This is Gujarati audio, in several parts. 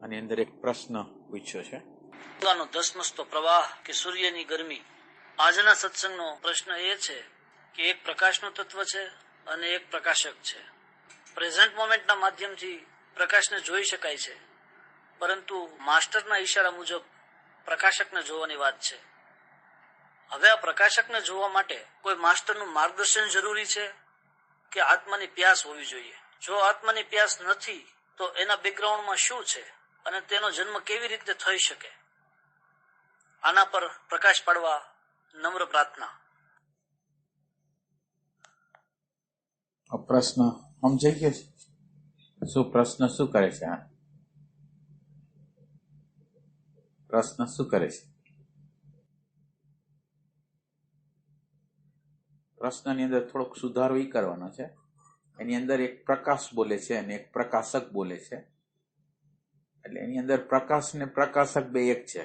આની અંદર એક પ્રશ્ન પૂછ્યો છે. ધસમસતો પ્રવાહ કે સૂર્યની ગરમી. આજના સત્સંગનો પ્રશ્ન એ છે કે એક પ્રકાશનું તત્વ છે અને એક પ્રકાશક છે. પ્રેઝન્ટ મોમેન્ટના માધ્યમથી પ્રકાશને જોઈ શકાય છે, પરંતુ માસ્ટરના ઈશારા મુજબ પ્રકાશકને જોવાની વાત છે. હવે આ પ્રકાશકને જોવા માટે કોઈ માસ્ટરનું માર્ગદર્શન જરૂરી છે કે આત્માની પ્યાસ હોવી જોઈએ? જો આત્માની પ્યાસ નથી તો એના બેકગ્રાઉન્ડમાં શું છે અને તેનો જન્મ કેવી રીતે થઈ શકે? આના પર પ્રકાશ પાડવા નમ્ર પ્રાર્થના. પ્રશ્ન સમજાઈ ગયો છે? શું પ્રશ્ન શું કરે છે? પ્રશ્ન શું કરે છે? પ્રશ્નની અંદર થોડોક સુધારો ઈ કરવાનો છે. એની અંદર એક પ્રકાશ બોલે છે અને એક પ્રકાશક બોલે છે. એટલે એની અંદર પ્રકાશ ને પ્રકાશક બે એક છે.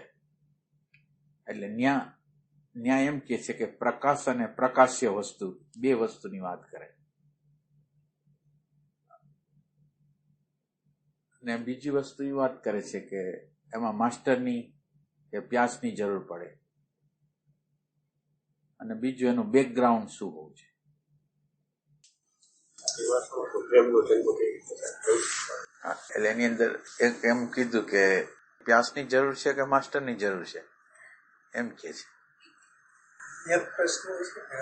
એટલે ન્યા એમ કે છે કે પ્રકાશ અને પ્રકાશ્ય વસ્તુ બે વસ્તુની વાત કરે. ને બીજી વસ્તુ એ વાત કરે છે કે એમાં માસ્ટરની કે પ્યાસની જરૂર પડે, અને બીજું એનું બેકગ્રાઉન્ડ શું હોવું છે. એટલે એની અંદર એમ કીધું કે પ્યાસની જરૂર છે કે માસ્ટરની જરૂર છે, એમ કે છે. એક પ્રશ્ન છે કે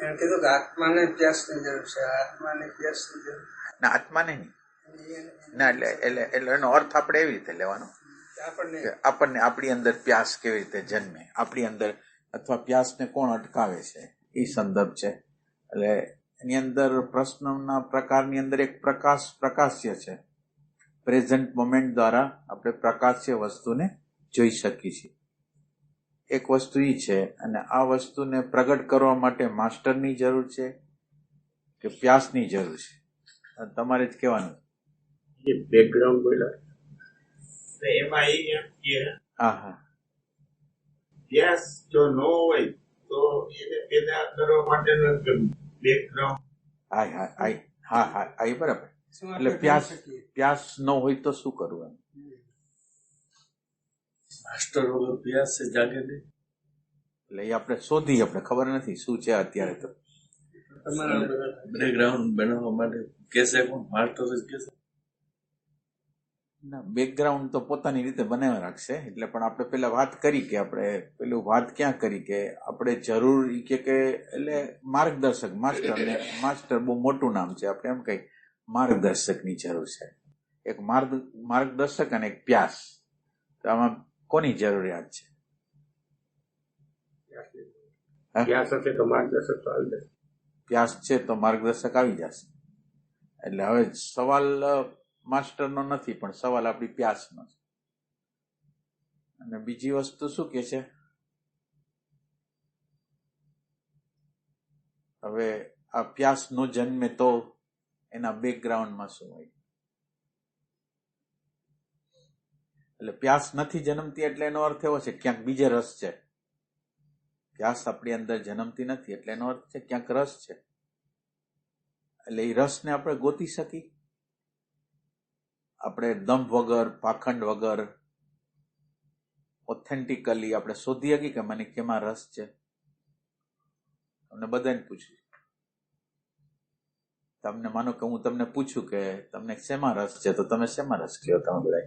એમ કીધું કે આત્માને પ્યાસની જરૂર છે, આત્માને પ્યાસની જરૂર ના, આત્માને નહીં. ના, એટલે એનો અર્થ આપણે એવી રીતે લેવાનો કે આપણને આપણી અંદર પ્યાસ કેવી રીતે જન્મે, આપણી અંદર, અથવા પ્યાસને કોણ અટકાવે છે, એ સંદર્ભ છે. એટલે એની અંદર પ્રશ્નના પ્રકારની અંદર એક પ્રકાશ્ય છે. પ્રેઝન્ટ મોમેન્ટ દ્વારા આપણે પ્રકાશ્ય વસ્તુને જોઈ શકીએ છીએ. એક વસ્તુ એ છે, અને આ વસ્તુને પ્રગટ કરવા માટે માસ્ટરની જરૂર છે કે પ્યાસની જરૂર છે, તમારે જ કહેવાનું. બેકગ્રાઉન્ડ બોલ્યા એમાં એમ કે હા, પ્યાસ જો ન હોય તો એને પેદા કરવા માટેનો બેકગ્રાઉન્ડ. હા, બરાબર. એટલે પ્યાસ ન હોય તો શું કરવું? માસ્ટર વગર પ્યાસ જાગે નહીં. એટલે એ આપણે શોધી, આપણે ખબર નથી શું છે અત્યારે. તો બેકગ્રાઉન્ડ બનાવવા માટે કેસે કોણ? માસ્ટર જ કેસે. ના, બેકગ્રાઉન્ડ તો પોતાની રીતે બનાવી રાખશે. એટલે પણ આપણે પેલા વાત કરી કે આપણે પેલું વાત ક્યાં કરી કે આપણે જરૂર કે એટલે માર્ગદર્શક, માસ્ટર બહુ મોટું નામ છે. આપણે એમ કઈ માર્ગદર્શકની જરૂર છે. એક માર્ગદર્શક અને એક પ્યાસ. તો આમાં કોની જરૂરિયાત છે? પ્યાસ હશે તો માર્ગદર્શક તો આવી જશે. પ્યાસ છે તો માર્ગદર્શક આવી જશે. એટલે હવે સવાલ માસ્ટરનો નથી, પણ સવાલ આપણી પ્યાસનો છે. અને બીજી વસ્તુ શું કે છે? હવે આ પ્યાસ નો જન્મે તો એના બેકગ્રાઉન્ડમાં શું હોય? એટલે પ્યાસ નથી જન્મતી એટલે એનો અર્થ એવો છે ક્યાંક બીજે રસ છે. પ્યાસ આપણી અંદર જન્મતી નથી એટલે એનો અર્થ છે ક્યાંક રસ છે. એટલે એ રસને આપણે ગોતી શકી. આપણે દંભ વગર, પાખંડ વગર, ઓથેન્ટિકલી આપણે શોધી શકીએ કે મને કેમાં રસ છે. તમને બધાને પૂછ્યું, તમને માનો કે હું તમને પૂછું કે તમને શેમાં રસ છે, તો તમે શેમાં રસ કયો? તમે બધા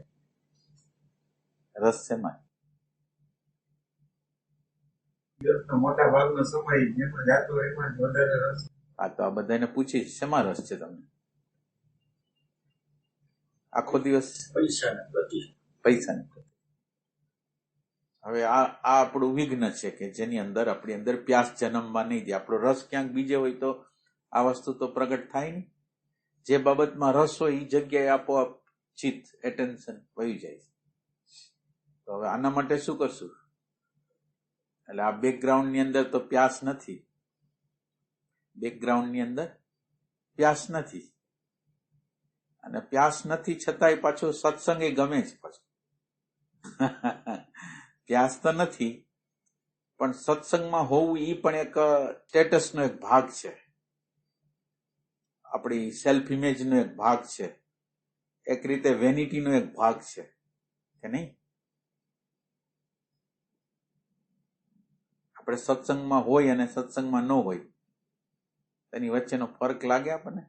રસ શેમાં? મોટા ભાગનો સમય જેમાં જાતો એમાં જ વધારે રસ. હા, તો આ બધાને પૂછી શેમાં રસ છે તમને? આખો દિવસ પૈસાને પ્રતિ. હવે આ આપણું વિઘ્ન છે કે જેની અંદર આપણી અંદર પ્યાસ જન્મવા નહીં દે. આપણો રસ ક્યાંક બીજે હોય તો આ વસ્તુ તો પ્રગટ થાય નહીં. જે બાબતમાં રસ હોય એ જગ્યાએ આપોઆપ ચિત્ત, એટેન્શન વહી જાય. તો હવે આના માટે શું કરશું? એટલે આ બેકગ્રાઉન્ડ ની અંદર તો પ્યાસ નથી. બેકગ્રાઉન્ડ ની અંદર પ્યાસ નથી, અને પ્યાસ નથી છતાંય પાછું સત્સંગ એ ગમે છે. પાછું પ્યાસ તો નથી, પણ સત્સંગમાં હોવું એ પણ એક સ્ટેટસનો એક ભાગ છે. આપણી સેલ્ફ ઇમેજનો એક ભાગ છે. એક રીતે વેનિટીનો એક ભાગ છે કે નહીં? આપણે સત્સંગમાં હોય અને સત્સંગમાં ન હોય તેની વચ્ચેનો ફરક લાગે આપણને?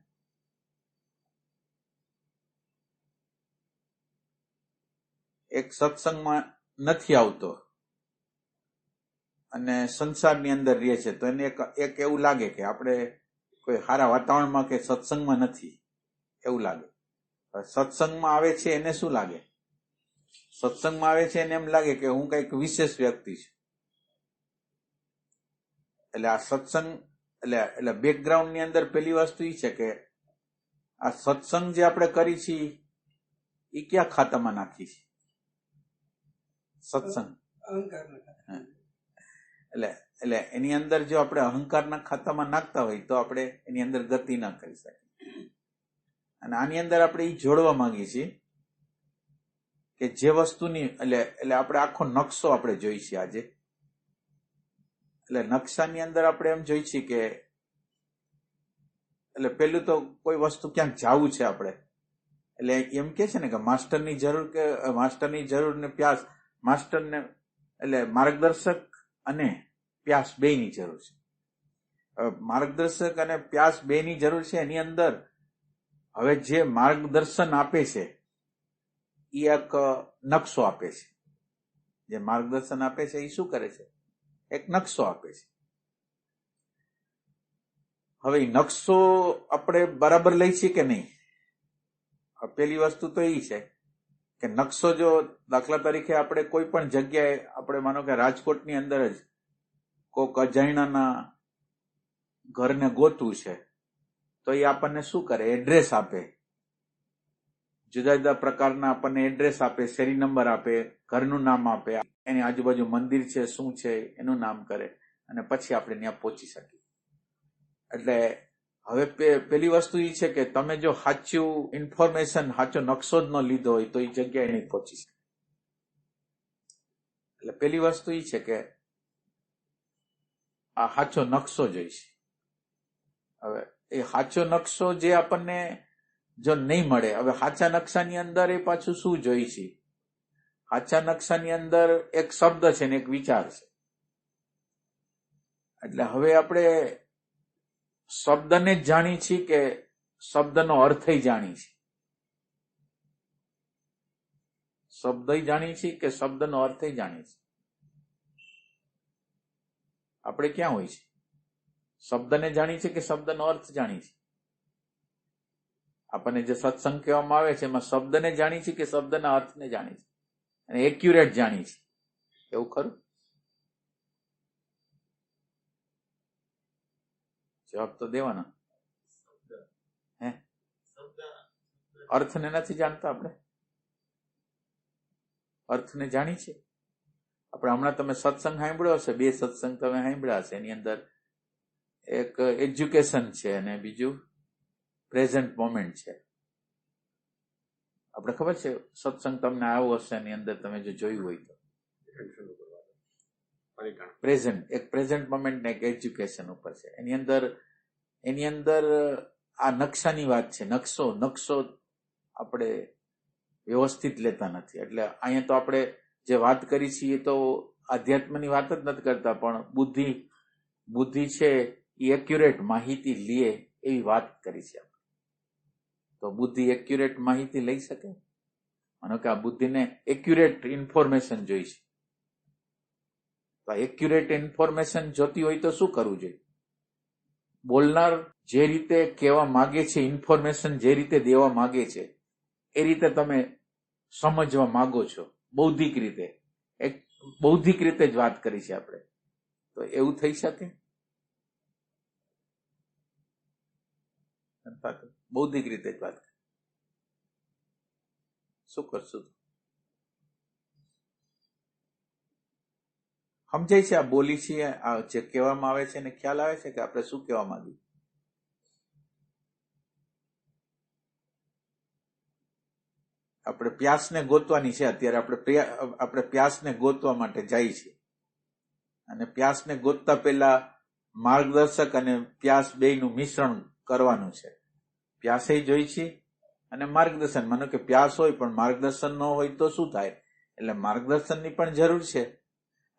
એક સત્સંગમાં નથી આવતો અને સંસારની અંદર રહે છે તો એને એક એવું લાગે કે આપણે કોઈ સારા વાતાવરણમાં કે સત્સંગમાં નથી એવું લાગે. સત્સંગમાં આવે છે એને શું લાગે? સત્સંગમાં આવે છે એને એમ લાગે કે હું કઈક વિશેષ વ્યક્તિ છું. એટલે આ સત્સંગ એટલે બેકગ્રાઉન્ડ ની અંદર પેલી વસ્તુ એ છે કે આ સત્સંગ જે આપણે કરી છીએ એ ક્યાં ખાતામાં નાખી છે? સત્સંગ એટલે એની અંદર જો આપણે અહંકારના ખાતામાં નાખતા હોય તો આપણે એની અંદર ગતિ ના કરી શકીએ. અને આની અંદર આપણે એ જોડવા માંગીએ છીએ કે જે વસ્તુની એટલે આપણે આખો નકશો આપણે જોઈ છીએ આજે. એટલે નકશાની અંદર આપણે એમ જોઈ છીએ કે એટલે પેલું તો કોઈ વસ્તુ ક્યાંક જવું છે આપણે એટલે એમ કે છે ને કે માસ્ટરની જરૂર ને પ્યાસ, માસ્ટરને એટલે માર્ગદર્શક અને પ્યાસ બેયની જરૂર છે. માર્ગદર્શક અને પ્યાસ બેયની જરૂર છે. એની અંદર હવે જે માર્ગદર્શન આપે છે એ એક નકશો આપે છે. જે માર્ગદર્શન આપે છે એ શું કરે છે? એક નકશો આપે છે. હવે નકશો આપણે બરાબર લઈ છીએ કે નહીં? પેલી વસ્તુ તો એ છે કે નકશો જો દાખલા તરીકે આપણે કોઈ પણ જગ્યાએ આપણે માનો કે રાજકોટની અંદર જ કોઈક અજાણ્યાના ઘરને ગોતવું છે તો એ આપણને શું કરે? એડ્રેસ આપે. જુદા જુદા પ્રકારના આપણને એડ્રેસ આપે, શેરી નંબર આપે, ઘરનું નામ આપે, એની આજુબાજુ મંદિર છે શું છે એનું નામ કરે અને પછી આપણે ત્યાં પહોંચી શકીએ. એટલે હવે પેલી વસ્તુ એ છે કે તમે જો સાચું ઇન્ફોર્મેશન, સાચો નકશો જ ન લીધો હોય તો એ જગ્યાએ નહીં પહોંચી શકે. એટલે પેલી વસ્તુ એ છે કે આ સાચો નકશો જોઈશે. હવે એ સાચો નકશો જે આપણને જો નહીં મળે, હવે સાચા નકશાની અંદર એ પાછું શું જોઈશે? સાચા નકશાની અંદર એક શબ્દ છે ને એક વિચાર છે. એટલે હવે આપણે શબ્દને જ જાણી છીએ કે શબ્દનો અર્થ જાણી છીએ? શબ્દ જાણી છીએ કે શબ્દનો અર્થ જાણી છીએ? આપણે ક્યાં હોય છે? શબ્દને જાણી છે કે શબ્દનો અર્થ જાણી છે? આપણને જે સત્સંગ કહેવામાં આવે છે એમાં શબ્દને જાણી છે કે શબ્દના અર્થને જાણી છે અને એક્યુરેટ જાણી છે? એવું ખરું? જવાબ તો દેવાનો. હે, અર્થને નથી જાણતા આપણે? અર્થને જાણી છે આપણે? હમણાં તમે સત્સંગ સાંભળ્યો હશે, 2 સત્સંગ તમે સાંભળ્યા હશે. એની અંદર એક એજ્યુકેશન છે અને બીજું પ્રેઝન્ટ મોમેન્ટ છે. આપણે ખબર છે સત્સંગ તમને આવ્યો હશે, એની અંદર તમે જો જોયું હોય તો પ્રેઝન્ટ મોમેન્ટ ને એક એજ્યુકેશન ઉપર છે. એની અંદર આ નકશાની વાત છે. નકશો આપણે વ્યવસ્થિત લેતા નથી. એટલે અહીંયા તો આપણે જે વાત કરી છીએ તો આધ્યાત્મની વાત જ નથી કરતા, પણ બુદ્ધિ છે એ એક્યુરેટ માહિતી લે એવી વાત કરી છે. તો બુદ્ધિ એક્યુરેટ માહિતી લઈ શકે? માનો કે આ બુદ્ધિને એક્યુરેટ ઇન્ફોર્મેશન જોઈ છે. તો એક્યુરેટ ઇન્ફોર્મેશન જોતી હોય તો શું કરવું જોઈએ? બોલનાર જે રીતે કહેવા માંગે છે, ઇન્ફોર્મેશન જે રીતે દેવા માંગે છે એ રીતે તમે સમજવા માંગો છો બૌદ્ધિક રીતે. એક બૌદ્ધિક રીતે જ વાત કરી છે આપણે. તો એવું થઈ શકે? બૌદ્ધિક રીતે જ વાત કરી. શું કરશું? સમજાય છે? આ બોલી છીએ, આ જે કહેવામાં આવે છે એને ખ્યાલ આવે છે કે આપણે શું કહેવા માંગીએ? આપણે પ્યાસને ગોતવાની છે અત્યારે. આપણે પ્યાસને ગોતવા માટે જાય છે અને પ્યાસને ગોતતા પહેલા માર્ગદર્શક અને પ્યાસ બેયનું મિશ્રણ કરવાનું છે. પ્યાસે જોઈ છે અને માર્ગદર્શન. માનો કે પ્યાસ હોય પણ માર્ગદર્શન ન હોય તો શું થાય? એટલે માર્ગદર્શનની પણ જરૂર છે.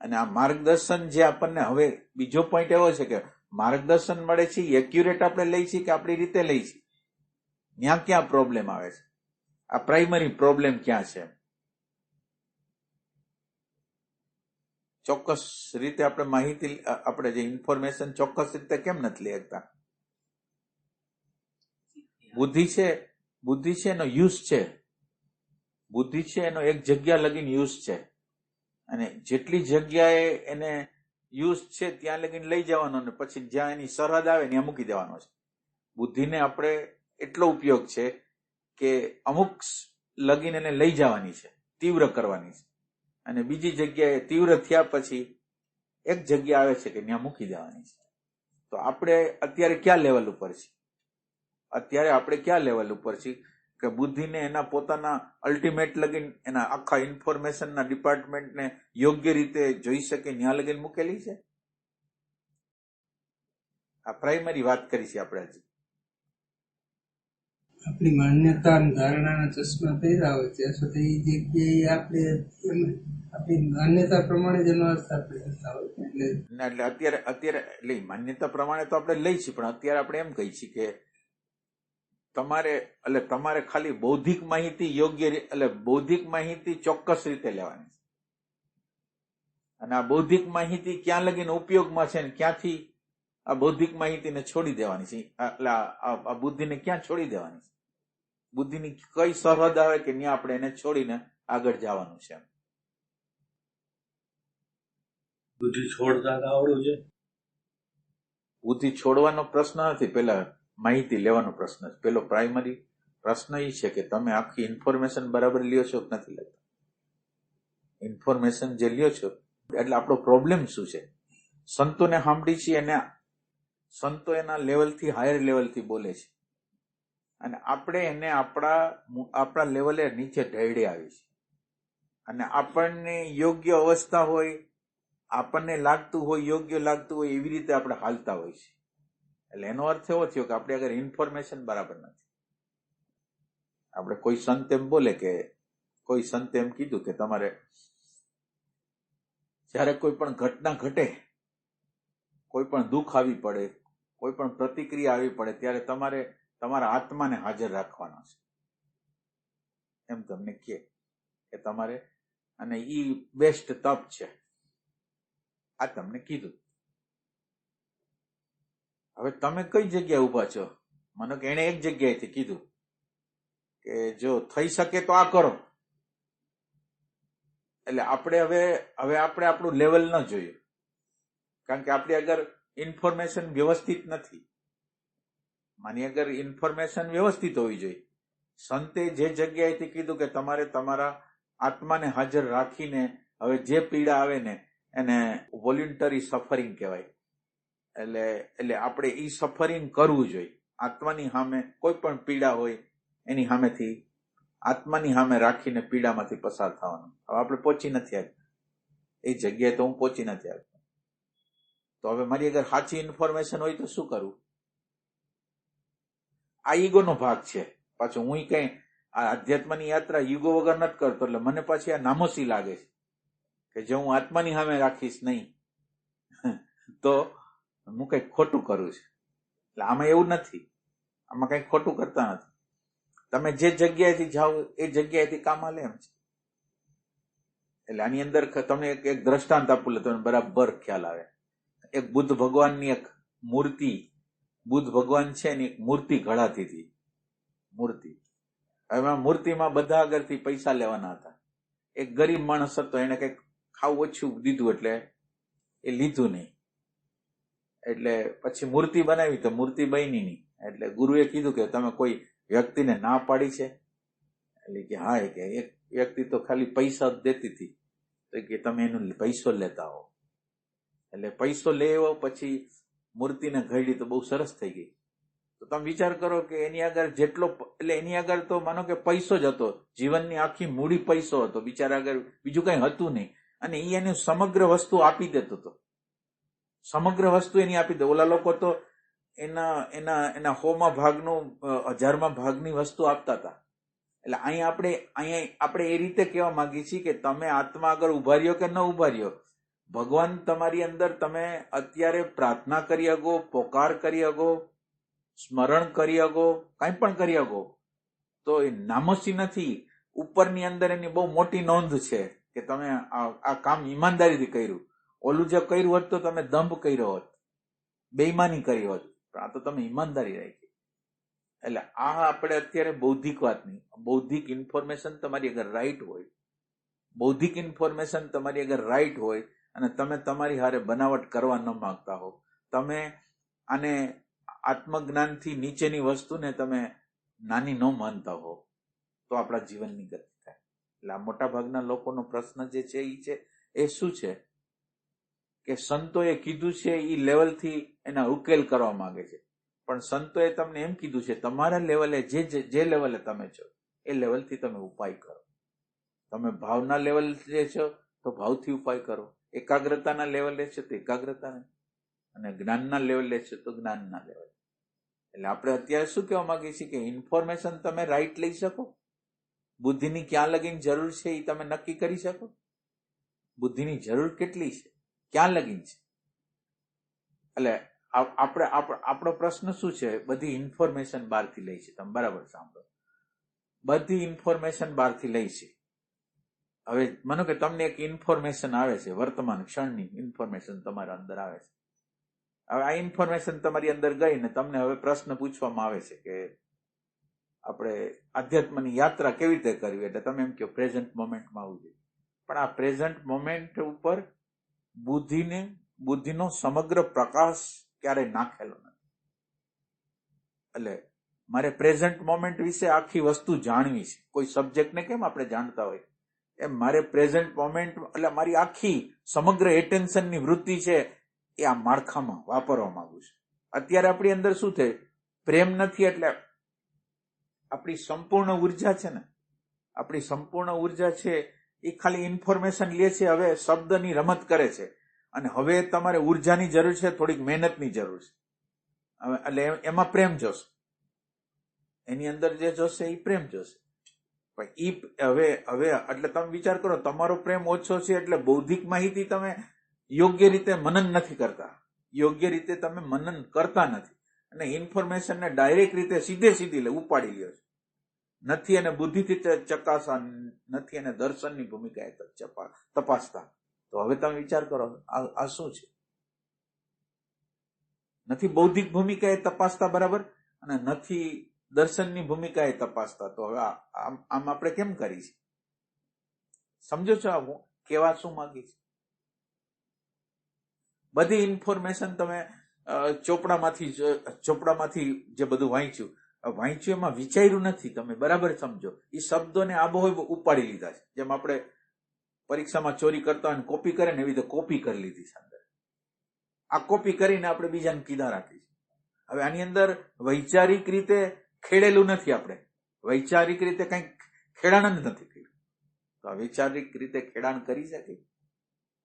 અને આ માર્ગદર્શન જે આપણને, હવે બીજો પોઈન્ટ એવો છે કે માર્ગદર્શન મળે છે એક્યુરેટ આપણે લઈ છીએ કે આપણી રીતે લઈ છીએ? ત્યાં ક્યાં પ્રોબ્લેમ આવે છે? આ પ્રાઇમરી પ્રોબ્લેમ ક્યાં છે? ચોક્કસ રીતે આપણે માહિતી, આપણે જે ઇન્ફોર્મેશન ચોક્કસ રીતે કેમ નથી લઈ શકતા? બુદ્ધિ છે એનો યુઝ છે. બુદ્ધિ છે એનો એક જગ્યા લગીને યુઝ છે, અને જેટલી જગ્યાએ એને યુઝ છે ત્યાં લગીને લઈ જવાનો, અને પછી જ્યાં એની સરહદ આવે ત્યાં મૂકી દેવાનો છે. બુદ્ધિને આપણે એટલો ઉપયોગ છે કે અમુક લગીને એને લઈ જવાની છે, તીવ્ર કરવાની છે, અને બીજી જગ્યાએ તીવ્ર થયા પછી એક જગ્યા આવે છે કે ત્યાં મૂકી દેવાની છે. તો આપણે અત્યારે ક્યાં લેવલ ઉપર છીએ? અત્યારે આપણે ક્યાં લેવલ ઉપર છીએ કે બુદ્ધિને એના પોતાના અલ્ટિમેટ લગીન, એના આખા ઇન્ફોર્મેશનના ડિપાર્ટમેન્ટને યોગ્ય રીતે જોઈ શકે ત્યાં લગીન મૂકેલી છે? આ પ્રાઇમરી વાત કરી છે આપણે હજી. આપણી માન્યતા અને ધારણાના ચશ્મા પહેર્યા હોય ત્યાં સુધી એ જગ્યાએ આપણે આપણી માન્યતા પ્રમાણે જેનો અર્થ આપણે કરતા હોય. એટલે અત્યારે એટલે માન્યતા પ્રમાણે તો આપણે લઈ છીએ, પણ અત્યારે આપણે એમ કહી છીએ કે તમારે ખાલી બૌદ્ધિક માહિતી યોગ્ય, એટલે બૌદ્ધિક માહિતી ચોક્કસ રીતે લેવાની છે, અને આ બૌદ્ધિક માહિતી ક્યાં લગીને ઉપયોગમાં છે ને ક્યાંથી આ બૌદ્ધિક માહિતીને છોડી દેવાની છે. એટલે આ બુદ્ધિને ક્યાં છોડી દેવાની છે? બુદ્ધિની કઈ સરહદ આવે કે ત્યાં આપણે એને છોડીને આગળ જવાનું છે? બુદ્ધિ છોડતા આવડવું છે. બુદ્ધિ છોડવાનો પ્રશ્ન નથી, પેલા માહિતી લેવાનો પ્રશ્ન છે. પેલો પ્રાઇમરી પ્રશ્ન એ છે કે તમે આખી ઇન્ફોર્મેશન બરાબર લ્યો છો કે નથી લેતા? ઇન્ફોર્મેશન જે લ્યો છો, એટલે આપણો પ્રોબ્લેમ શું છે? સંતોને સાંભળી છીએ, એને સંતો એના લેવલથી હાયર લેવલથી બોલે છે, અને આપણે એને આપણા લેવલે નીચે ઢળી આવી છે, અને આપણને યોગ્ય અવસ્થા હોય, આપણને લાગતું હોય, યોગ્ય લાગતું હોય એવી રીતે આપણે હાલતા હોય છે. એટલે એનો અર્થ એવો થયો કે આપણે અગર ઇન્ફોર્મેશન બરાબર નથી. આપણે કોઈ સંત એમ બોલે કે, કોઈ સંતે એમ કીધું કે તમારે જ્યારે કોઈ પણ ઘટના ઘટે, કોઈ પણ દુઃખ આવી પડે, કોઈ પણ પ્રતિક્રિયા આવી પડે, ત્યારે તમારે તમારા આત્માને હાજર રાખવાનો છે, એમ તમને કહે કે તમારે, અને ઈ બેસ્ટ તપ છે. આ તમને કીધું. હવે તમે કઈ જગ્યાએ ઉભા છો? મને કે એને એક જગ્યાએથી કીધું કે જો થઈ શકે તો આ કરો. એટલે આપણે હવે આપણે આપણું લેવલ ન જોઈએ, કારણ કે આપણે અગર ઇન્ફોર્મેશન વ્યવસ્થિત નથી. માની અગર ઇન્ફોર્મેશન વ્યવસ્થિત હોવી જોઈએ. સંતે જે જગ્યાએથી કીધું કે તમારે તમારા આત્માને હાજર રાખીને, હવે જે પીડા આવે ને એને વોલ્યુન્ટરી સફરિંગ કહેવાય. એટલે આપણે ઈ સફરિંગ કરવું જોઈએ. આત્માની સામે કોઈ પણ પીડા હોય એની સામેથી, આત્માની સામે રાખીને પીડામાંથી પસાર થવાનું. હવે આપણે પહોંચી નથી આવ્યા એ જગ્યાએ, તો હું પહોંચી નથી આવ્યો. તો હવે મારી અગર સાચી ઇન્ફોર્મેશન હોય તો શું કરવું? આ ઈગોનો ભાગ છે. પાછું હું કઈ આ અધ્યાત્મની યાત્રા ઈગો વગર નથી કરતો, એટલે મને પાછી આ નામોસી લાગે છે કે જો હું આત્માની સામે રાખીશ નહીં તો હું કઈક ખોટું કરું છું. એટલે આમાં એવું નથી, આમાં કઈક ખોટું કરતા નથી. તમે જે જગ્યાએથી જાઓ એ જગ્યાએથી કામ આલે એમ છે. એટલે આની અંદર તમને એક દ્રષ્ટાંત આપું એટલે તમને બરાબર ખ્યાલ આવે. એક બુદ્ધ ભગવાનની એક મૂર્તિ, બુદ્ધ ભગવાન છે એની એક મૂર્તિ ઘડાતી હતી. મૂર્તિ, હવે મૂર્તિમાં બધા આગળથી પૈસા લેવાના હતા. એક ગરીબ માણસ હતો, એને કઈક ખાવું ઓછું દીધું એટલે એ લીધું નહીં. એટલે પછી મૂર્તિ બનાવી તો મૂર્તિ બની નહીં. એટલે ગુરુએ કીધું કે તમે કોઈ વ્યક્તિને ના પાડી છે? એટલે કે હા, કે એક વ્યક્તિ તો ખાલી પૈસા જ દેતી હતી, તો કે તમે એનો પૈસો લેતા હો. એટલે પૈસો લેવો, પછી મૂર્તિને ઘડી તો બહુ સરસ થઈ ગઈ. તો તમે વિચાર કરો કે એની આગળ જેટલો, એટલે એની આગળ તો માનો કે પૈસો જ હતો, જીવનની આખી મૂડી પૈસો હતો, બિચારા આગળ બીજું કઈ હતું નહીં, અને એ એની સમગ્ર વસ્તુ આપી દેતો હતો. સમગ્ર વસ્તુ એની આપી દે. ઓલા લોકો તો એના 100માં ભાગનું 1000માં ભાગની વસ્તુ આપતા હતા. એટલે અહીંયા આપણે એ રીતે કહેવા માંગીએ છીએ કે તમે આત્મા આગળ ઉભા રહ્યો કે ન ઉભા રહ્યો, ભગવાન તમારી અંદર, તમે અત્યારે પ્રાર્થના કરી શકો, પોકાર કરી શકો, સ્મરણ કરી શકો, કંઈ પણ કરી શકો, તો એ નામોસી નથી. ઉપરની અંદર એની બહુ મોટી નોંધ છે કે તમે આ કામ ઈમાનદારીથી કર્યું. ઓલું જે કર્યું હોત તો તમે દંભ કર્યો હોત, બેઈમાની કરી હોત, પણ આ તો તમે ઈમાનદારી રાખી. એટલે આ આપણે અત્યારે બૌદ્ધિક વાતની, બૌદ્ધિક ઇન્ફોર્મેશન તમારી અગર રાઈટ હોય, બૌદ્ધિક ઇન્ફોર્મેશન તમારી અગર રાઈટ હોય અને તમે તમારી હારે બનાવટ કરવા ન માંગતા હો, તમે આને આત્મજ્ઞાનથી નીચેની વસ્તુને તમે નાની ન માનતા હો, તો આપણા જીવનની ગતિ થાય. એટલે આ મોટા ભાગના લોકોનો પ્રશ્ન જે છે એ શું છે કે સંતોએ કીધું છે એ લેવલથી એના ઉકેલ કરવા માંગે છે, પણ સંતોએ તમને એમ કીધું છે તમારા લેવલે જે લેવલે તમે છો એ લેવલથી તમે ઉપાય કરો. તમે ભાવના લેવલ જે છો તો ભાવથી ઉપાય કરો, એકાગ્રતાના લેવલે છે તો એકાગ્રતાને, અને જ્ઞાનના લેવલે છે તો જ્ઞાનના લેવલે. એટલે આપણે અત્યારે શું કહેવા માંગીએ છીએ કે ઇન્ફોર્મેશન તમે રાઈટ લઈ શકો, બુદ્ધિની ક્યાં લગીન જરૂર છે એ તમે નક્કી કરી શકો. બુદ્ધિની જરૂર કેટલી છે, ક્યાં લગીન છે. એટલે આપણો પ્રશ્ન શું છે, બધી ઇન્ફોર્મેશન બહારથી લઈ છે. તમે બરાબર સાંભળો, બધી ઇન્ફોર્મેશન બહારથી લઈ છે. હવે માનો કે તમને એક ઇન્ફોર્મેશન આવે છે, વર્તમાન ક્ષણની ઇન્ફોર્મેશન તમારા અંદર આવે છે. હવે આ ઇન્ફોર્મેશન તમારી અંદર ગઈ ને તમને હવે પ્રશ્ન પૂછવામાં આવે છે કે આપણે આધ્યાત્મની યાત્રા કેવી રીતે કરવી, એટલે તમે એમ કહો પ્રેઝન્ટ મોમેન્ટમાં આવવું જોઈએ. પણ આ પ્રેઝન્ટ મોમેન્ટ ઉપર બુદ્ધિનો સમગ્ર પ્રકાશ ક્યારેય નાખેલો નથી. એટલે મારે પ્રેઝન્ટ મોમેન્ટ વિશે આખી વસ્તુ જાણવી છે. કોઈ સબ્જેક્ટને કેમ આપણે જાણતા હોય એમ મારે પ્રેઝન્ટ મોમેન્ટ, એટલે મારી આખી સમગ્ર એટેન્શનની વૃત્તિ છે એ આ માળખામાં વાપરવા માંગુ છું. અત્યારે આપણી અંદર શું થાય, પ્રેમ નથી એટલે આપણી સંપૂર્ણ ઉર્જા છે ને, આપણી સંપૂર્ણ ઉર્જા છે એ ખાલી ઇન્ફોર્મેશન લે છે. હવે શબ્દની રમત કરે છે અને હવે તમારે ઉર્જાની જરૂર છે, થોડીક મહેનતની જરૂર છે. એટલે એમાં પ્રેમ જોશે, એની અંદર જે જોશે એ પ્રેમ જોશે. પણ હવે એટલે તમે વિચાર કરો, તમારો પ્રેમ ઓછો છે એટલે બૌદ્ધિક માહિતી તમે યોગ્ય રીતે મનન નથી કરતા, યોગ્ય રીતે તમે મનન કરતા નથી, અને ઇન્ફોર્મેશનને ડાયરેક્ટ રીતે સીધી ઉપાડી લ્યો છો. નથી એને બુદ્ધિથી ચકાસવા, નથી એને દર્શનની ભૂમિકાએ તપાસતા. તો હવે તમે વિચાર કરો આ શું છે. નથી બૌદ્ધિક ભૂમિકાએ તપાસતા બરાબર, અને નથી દર્શનની ભૂમિકાએ તપાસતા. તો હવે આમ આપણે કેમ કરી છે? સમજો છો હું કેવા શું માંગી છે? બધી ઇન્ફોર્મેશન તમે ચોપડામાંથી જે બધું વાંચ્યું એમાં વિચાર્યું નથી. તમે બરાબર સમજો, એ શબ્દોને આબોહબ ઉપાડી લીધા છે. જેમ આપણે પરીક્ષામાં ચોરી કરતા હોય કોપી કરે ને એવી રીતે કોપી કરી લીધી છે અંદર. આ કોપી કરીને આપણે બીજાને કીધા રાખી છે. હવે આની અંદર વૈચારિક રીતે ખેડેલું નથી, આપણે વૈચારિક રીતે કંઈક ખેડાણ જ નથી કર્યું. તો આ વૈચારિક રીતે ખેડાણ કરી શકે?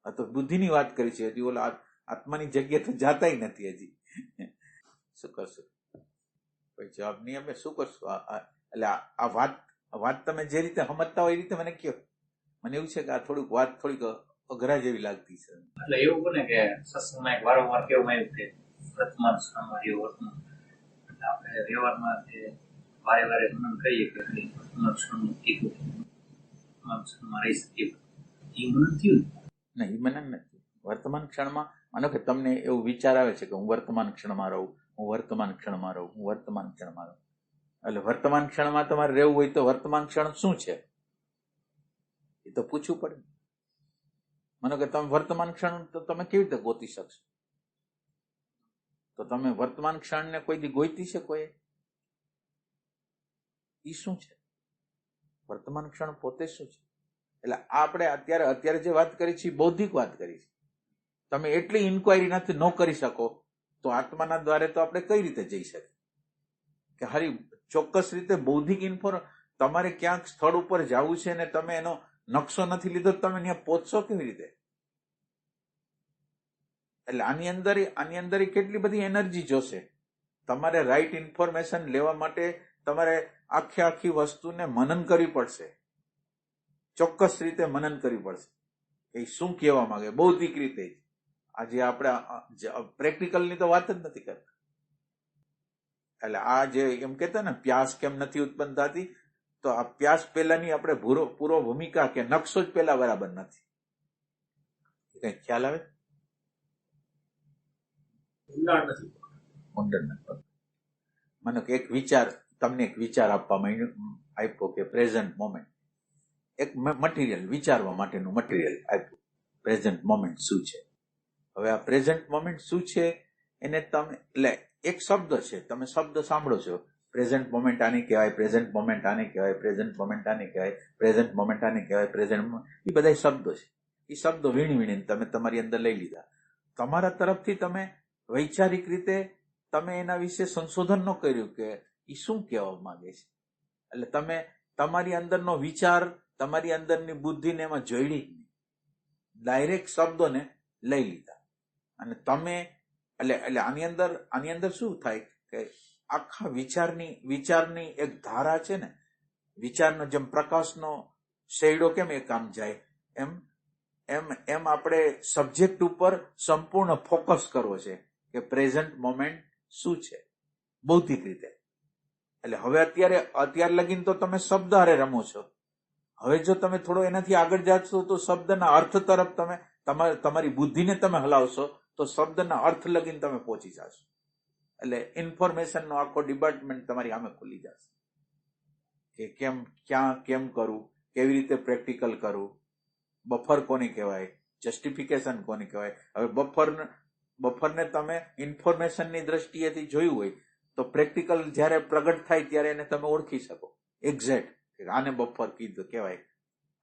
આ તો બુદ્ધિની વાત કરી છે, હજી ઓલા આત્માની જગ્યા તો જાતાય નથી હજી. શું કરશું? કોઈ જવાબ નહીં આપે, શું કરશું? એટલે આ વાત તમે જે રીતે સમજતા હોય એ રીતે મને કહો. મને એવું છે કે આ વાત થોડીક અઘરા જેવી લાગતી છે. એટલે એવું બને કે સત્સંગમાં વારંવાર કેવું આવ્યું કે વર્તમાન ક્ષણમાં વર્તમાન, એટલે આપણે વ્યવહારમાં વારે મનન કરીએ કે વર્તમાન ક્ષણનું કીધું, વર્તમાન ક્ષણમાં રહી શકીએ, એ મનન થયું ને? એ મનન નથી. વર્તમાન ક્ષણમાં માનો કે તમને એવું વિચાર આવે છે કે હું વર્તમાન ક્ષણમાં રહું, હું વર્તમાન ક્ષણમાં રહું, હું વર્તમાન ક્ષણમાં રહું. એટલે વર્તમાન ક્ષણમાં તમારે રહેવું હોય તો વર્તમાન ક્ષણ શું છે એ તો પૂછવું પડે. માનો કે તમે વર્તમાન ક્ષણ તો તમે કેવી રીતે ગોતી શકશો? તો તમે વર્તમાન ક્ષણને કોઈ દી ગોતી શકો? એ શું છે વર્તમાન ક્ષણ પોતે શું છે? એટલે આપણે અત્યારે જે વાત કરી છે એ બૌદ્ધિક વાત કરી છે. તમે એટલી ઇન્ક્વાયરી નથી ન કરી શકો તો આત્માના દ્વારે તો આપણે કઈ રીતે જઈ શકીએ? કે હારી ચોક્કસ રીતે બૌદ્ધિક તમારે ક્યાંક સ્થળ ઉપર જવું છે ને તમે એનો નકશો નથી લીધો, તમે ત્યાં પહોંચશો કેવી રીતે? એટલે આની અંદર કેટલી બધી એનર્જી જોશે. તમારે રાઈટ ઇન્ફોર્મેશન લેવા માટે તમારે આખી વસ્તુને મનન કરવી પડશે, ચોક્કસ રીતે મનન કરવી પડશે એ શું કહેવા માંગે, બૌદ્ધિક રીતે. આજે આપણે પ્રેક્ટિકલની તો વાત જ નથી કરતા. એટલે આ જે એમ કહેતા ને પ્યાસ કેમ નથી ઉત્પન્ન થતી, તો આ પ્યાસ પહેલાની આપણે પૂર્વ ભૂમિકા કે નકશો જ પહેલા બરાબર નથી. કઈ ખ્યાલ આવે? મને એક વિચાર, તમને એક વિચાર આપવામાં આપ્યો કે પ્રેઝન્ટ મોમેન્ટ, એક મટીરિયલ, વિચારવા માટેનું મટીરિયલ આપ્યું. પ્રેઝન્ટ મોમેન્ટ શું છે? હવે આ પ્રેઝન્ટ મોમેન્ટ શું છે એને તમે, એટલે એક શબ્દ છે, તમે શબ્દ સાંભળો છો, પ્રેઝન્ટ મોમેન્ટ આને કહેવાય, પ્રેઝન્ટ મોમેન્ટ આને કહેવાય, પ્રેઝન્ટ મોમેન્ટ આને કહેવાય, પ્રેઝન્ટ મોમેન્ટ આને કહેવાય, પ્રેઝન્ટ, એ બધા શબ્દો છે. એ શબ્દો વીણીને તમે તમારી અંદર લઈ લીધા. તમારા તરફથી તમે વૈચારિક રીતે તમે એના વિશે સંશોધન ન કર્યું કે એ શું કહેવા માંગે છે. એટલે તમે તમારી અંદરનો વિચાર, તમારી અંદરની બુદ્ધિને એમાં જોડી જ નહીં, ડાયરેક્ટ શબ્દોને લઈ લીધા. અને તમે એટલે આની અંદર શું થાય કે આખા વિચારની એક ધારા છે ને, વિચારનો જેમ પ્રકાશનો શેડો કેમ એક આમ જાય, એમ આપણે સબ્જેક્ટ ઉપર સંપૂર્ણ ફોકસ કરવો છે કે પ્રેઝન્ટ મોમેન્ટ શું છે બૌદ્ધિક રીતે. એટલે હવે અત્યાર લગીને તો તમે શબ્દ હારે રમો છો. હવે જો તમે થોડો એનાથી આગળ જાશો તો શબ્દના અર્થ તરફ તમે તમારી બુદ્ધિને તમે હલાવશો તો શબ્દના અર્થ લગીને તમે પહોંચી જશો. એટલે ઇન્ફોર્મેશનનો આખો ડિપાર્ટમેન્ટ તમારી સામે ખુલી જશે કે ક્યાં કેમ કરવું, કેવી રીતે પ્રેક્ટિકલ કરવું, બફર કોને કહેવાય, જસ્ટિફિકેશન કોને કહેવાય. હવે બફરને તમે ઇન્ફોર્મેશનની દ્રષ્ટિએથી જોયું હોય તો પ્રેક્ટિકલ જ્યારે પ્રગટ થાય ત્યારે એને તમે ઓળખી શકો એક્ઝેક્ટ, આને બફર કીધું કહેવાય,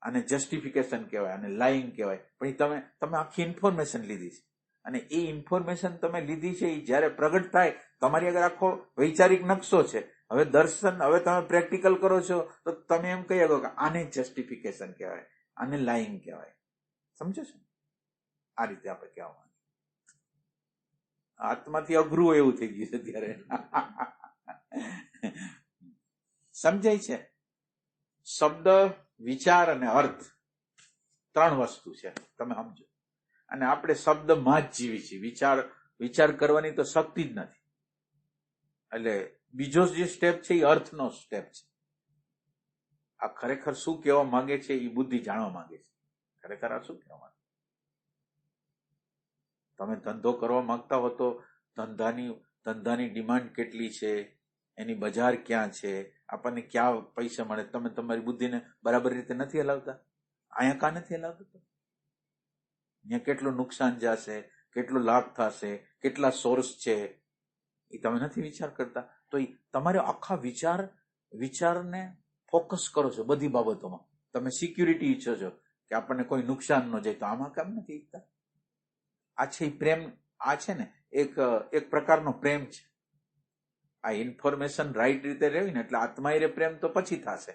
આને જસ્ટિફિકેશન કહેવાય, આને લાઇંગ કહેવાય. પણ તમે આખી ઇન્ફોર્મેશન લીધી છે અને એ ઇન્ફોર્મેશન તમે લીધી છે એ જ્યારે પ્રગટ થાય તમારી આગળ આખો વૈચારિક નકશો છે. હવે દર્શન, હવે તમે પ્રેક્ટિકલ કરો છો તો તમે એમ કહી શકો કે આને જસ્ટિફિકેશન કહેવાય, આને લાઇંગ કહેવાય. સમજો છો? આ રીતે આપણે કહેવા માંગીએ. આત્માથી અઘરું એવું થઈ ગયું છે ત્યારે. સમજાય છે? શબ્દ, વિચાર અને અર્થ 3 વસ્તુ છે, તમે સમજો. અને આપણે શબ્દમાં જ જીવી છીએ, વિચાર કરવાની તો શક્તિ જ નથી. એટલે બીજો જે સ્ટેપ છે એ અર્થનો સ્ટેપ છે. આ ખરેખર શું કહેવા માંગે છે એ બુદ્ધિ જાણવા માંગે છે. ખરેખર આ શું કહેવા માંગે? તમે ધંધો કરવા માંગતા હો તો ધંધાની ડિમાન્ડ કેટલી છે, એની બજાર ક્યાં છે, આપણને ક્યાં પૈસા મળે, તમે તમારી બુદ્ધિને બરાબર રીતે નથી હલાવતા. અહીંયા કાં નથી હલાવતા? અહીંયા કેટલું નુકસાન જશે, કેટલો લાભ થશે, કેટલા સોર્સ છે એ તમે નથી વિચાર કરતા. તો એ તમારે આખા વિચારને ફોકસ કરો છો બધી બાબતોમાં. તમે સિક્યુરિટી ઈચ્છો છો કે આપણને કોઈ નુકસાન ન જાય, તો આમાં કેમ નથી ઈચ્છતા? આ છે પ્રેમ. આ છે ને એક પ્રકારનો પ્રેમ છે. આ ઇન્ફોર્મેશન રાઈટ રીતે રહેવી ને એટલે આત્માએ પ્રેમ તો પછી થશે.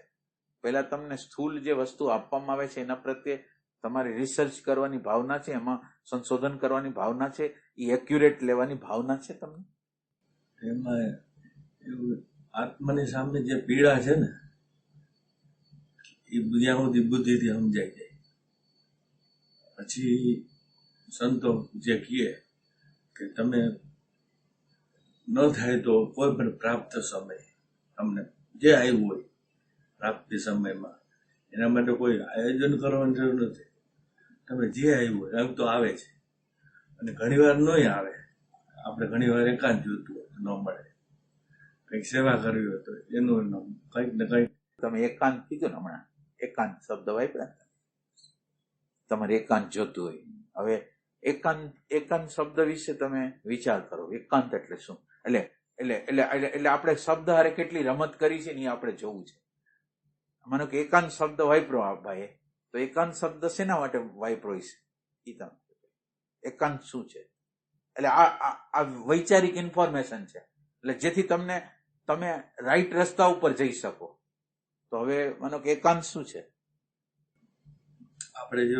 પહેલા તમને સ્થૂલ જે વસ્તુ આપવામાં આવે છે એના પ્રત્યે તમારે રિસર્ચ કરવાની ભાવના છે, એમાં સંશોધન કરવાની ભાવના છે, એ એક્યુરેટ લેવાની ભાવના છે તમને. એમાં એવું આત્માની સામે જે પીડા છે ને એ જ્યાં સુધી બુદ્ધિથી સમજાઈ જાય. પછી સંતો જે કહે કે તમે ન થાય તો કોઈ પણ પ્રાપ્ત સમય તમને જે આવ્યું હોય પ્રાપ્તિ સમયમાં એના માટે કોઈ આયોજન કરવાની જરૂર નથી. તમે જે આવ્યું હોય એમ તો આવે છે અને ઘણી વાર નહીં આવે. આપણે ઘણી વાર એકાંત જોતું હોય ન મળે, કંઈક સેવા કરવી હોય તો એનું કંઈક ને કંઈક. તમે એકાંત કીધું ને હમણાં, એકાંત શબ્દ વાપર્યા, તમારે એકાંત જોતું હોય. હવે એકાંત શબ્દ વિશે તમે વિચાર કરો. એકાંત એટલે શું? એટલે આપણે શબ્દ હારે કેટલી રમત કરી છે ને એ આપણે જોવું છે. માનો કે એકાંત શબ્દ વાપરો આ ભાઈ, તો એકાંત શબ્દ શેના માટે વાપરો છે એ તમે એકાંત શું છે? એટલે આ વૈચારિક ઇન્ફોર્મેશન છે, એટલે જેથી તમે રાઈટ રસ્તા ઉપર જઈ શકો. તો હવે માનો કે એકાંત શું છે? આપણે જે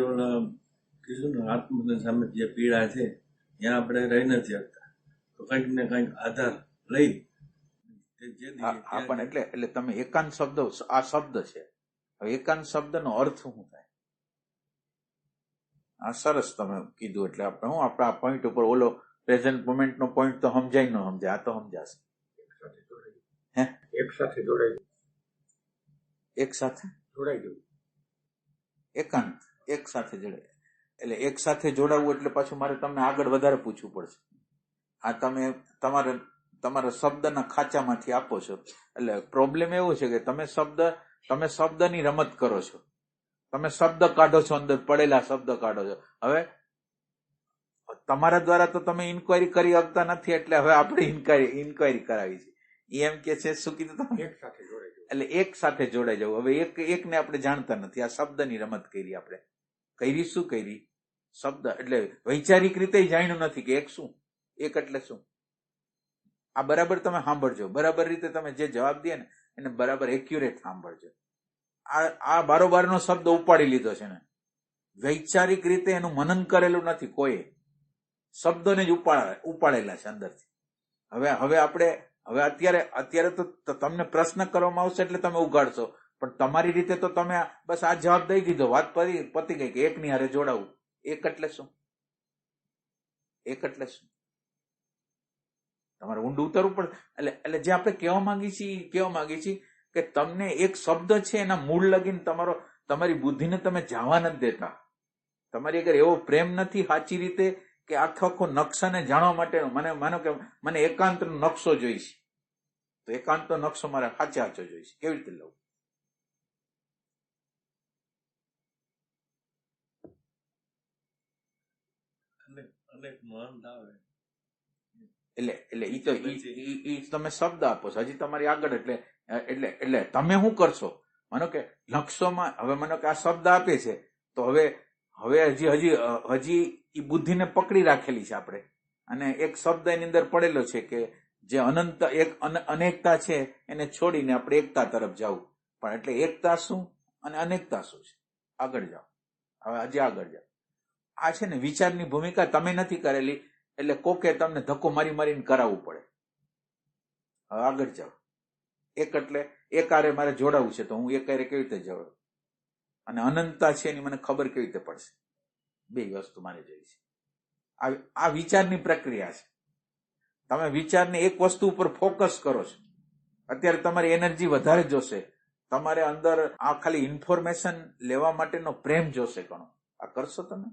કીધું ને આત્માની સામે જે પીડા છે ત્યાં આપણે રહી નથી શકતા, તો કંઈક ને કંઈક આધાર લઈ તે જે હા દીએ હા, ત્યાં પણ એટલે તમે એકાંત શબ્દ, આ શબ્દ છે, હવે એકાંત શબ્દનો અર્થ શું થાય? આ સરસ તમે કીધું. એટલે આપણે હું આપણા પોઈન્ટ ઉપર ઓલો પ્રેઝન્ટ મોમેન્ટ નો પોઈન્ટ તો સમજાય ન સમજાય, આ તો સમજાશે. હે, એક સાથે જોડાઈ એક સાથે જવું. એકાંત એક સાથે જોડે, એટલે એક સાથે જોડાવવું એટલે પાછું મારે તમને આગળ વધારે પૂછવું પડશે. આ તમે તમારા શબ્દના ખાંચામાંથી આપો છો. એટલે પ્રોબ્લેમ એવો છે કે તમે શબ્દની રમત કરો છો, તમે શબ્દ કાઢો છો, અંદર પડેલા શબ્દ કાઢો છો. હવે તમારા દ્વારા તો તમે ઇન્કવાયરી કરી શકતા નથી, એટલે હવે આપણે ઇન્કવાયરી કરાવી છે. એમ કે છે, શું કીધું તમે? એક સાથે જોડાઈ જવું. એટલે એક સાથે જોડાઈ જવું. હવે એકને આપણે જાણતા નથી, આ શબ્દની રમત કરી આપણે. શું કરી? શબ્દ એટલે વૈચારિક રીતે જાણ્યું નથી કે એક શું, એક એટલે શું. આ બરાબર તમે સાંભળજો, બરાબર રીતે તમે જે જવાબ દે ને એને બરાબર એક્યુરેટ સાંભળજો. આ બારોબારનો શબ્દ ઉપાડી લીધો છે ને, વૈચારિક રીતે એનું મનન કરેલું નથી કોઈ, શબ્દોને જ ઉપાડેલા છે અંદરથી. હવે અત્યારે તો તમને પ્રશ્ન કરવામાં આવશે એટલે તમે ઉગાડશો, પણ તમારી રીતે તો તમે બસ આ જવાબ દઈ દીધો, વાત પતી ગઈ કે એકની હારે જોડાવું. એક એટલે શું? એક એટલે શું? તમારે ઊંડું ઉતરવું પડે. એટલે જે આપણે કહેવા માંગી છીએ કે તમને એક શબ્દ છે એના મૂળ લગીને તમારી બુદ્ધિને તમે જવા નથી દેતા. તમારી આગળ એવો પ્રેમ નથી સાચી રીતે કે આખો નકશાને જાણવા માટેનો. માનો કે મને એકાંતનો નકશો જોઈશે, તો એકાંતનો નકશો મારે સાચો જોઈશે. કેવી રીતે લઉં? અનેક મહાન આવે એટલે ઈ તમે શબ્દ આપો છો, હજી તમારી આગળ. એટલે તમે શું કરશો? માનો કે નકશોમાં હવે માનો કે આ શબ્દ આપે છે, તો હવે હજી ઈ બુદ્ધિને પકડી રાખેલી છે આપણે, અને એક શબ્દ એની અંદર પડેલો છે કે જે અનેકતા છે એને છોડીને આપણે એકતા તરફ જવું. પણ એટલે એકતા શું અને અનેકતા શું છે? આગળ જાઓ. હવે હજી આગળ જાઓ. આ છે ને વિચારની ભૂમિકા તમે નથી કરેલી, એટલે કોકે તમને ધક્કો મારીને કરાવવું પડે. હવે આગળ જાઓ. એક એટલે એક હારે મારે જોડાવું છે, તો હું એક હારે કેવી રીતે જોડાવું? અને અનંતતા છે એની મને ખબર કેવી રીતે પડશે? બે વસ્તુ મારે જોઈ છે. આ વિચારની પ્રક્રિયા છે. તમે વિચારને એક વસ્તુ ઉપર ફોકસ કરો છો. અત્યારે તમારી એનર્જી વધારે જોશે, તમારે અંદર આ ખાલી ઇન્ફોર્મેશન લેવા માટેનો પ્રેમ જોશે ઘણો. આ કરશો તમે?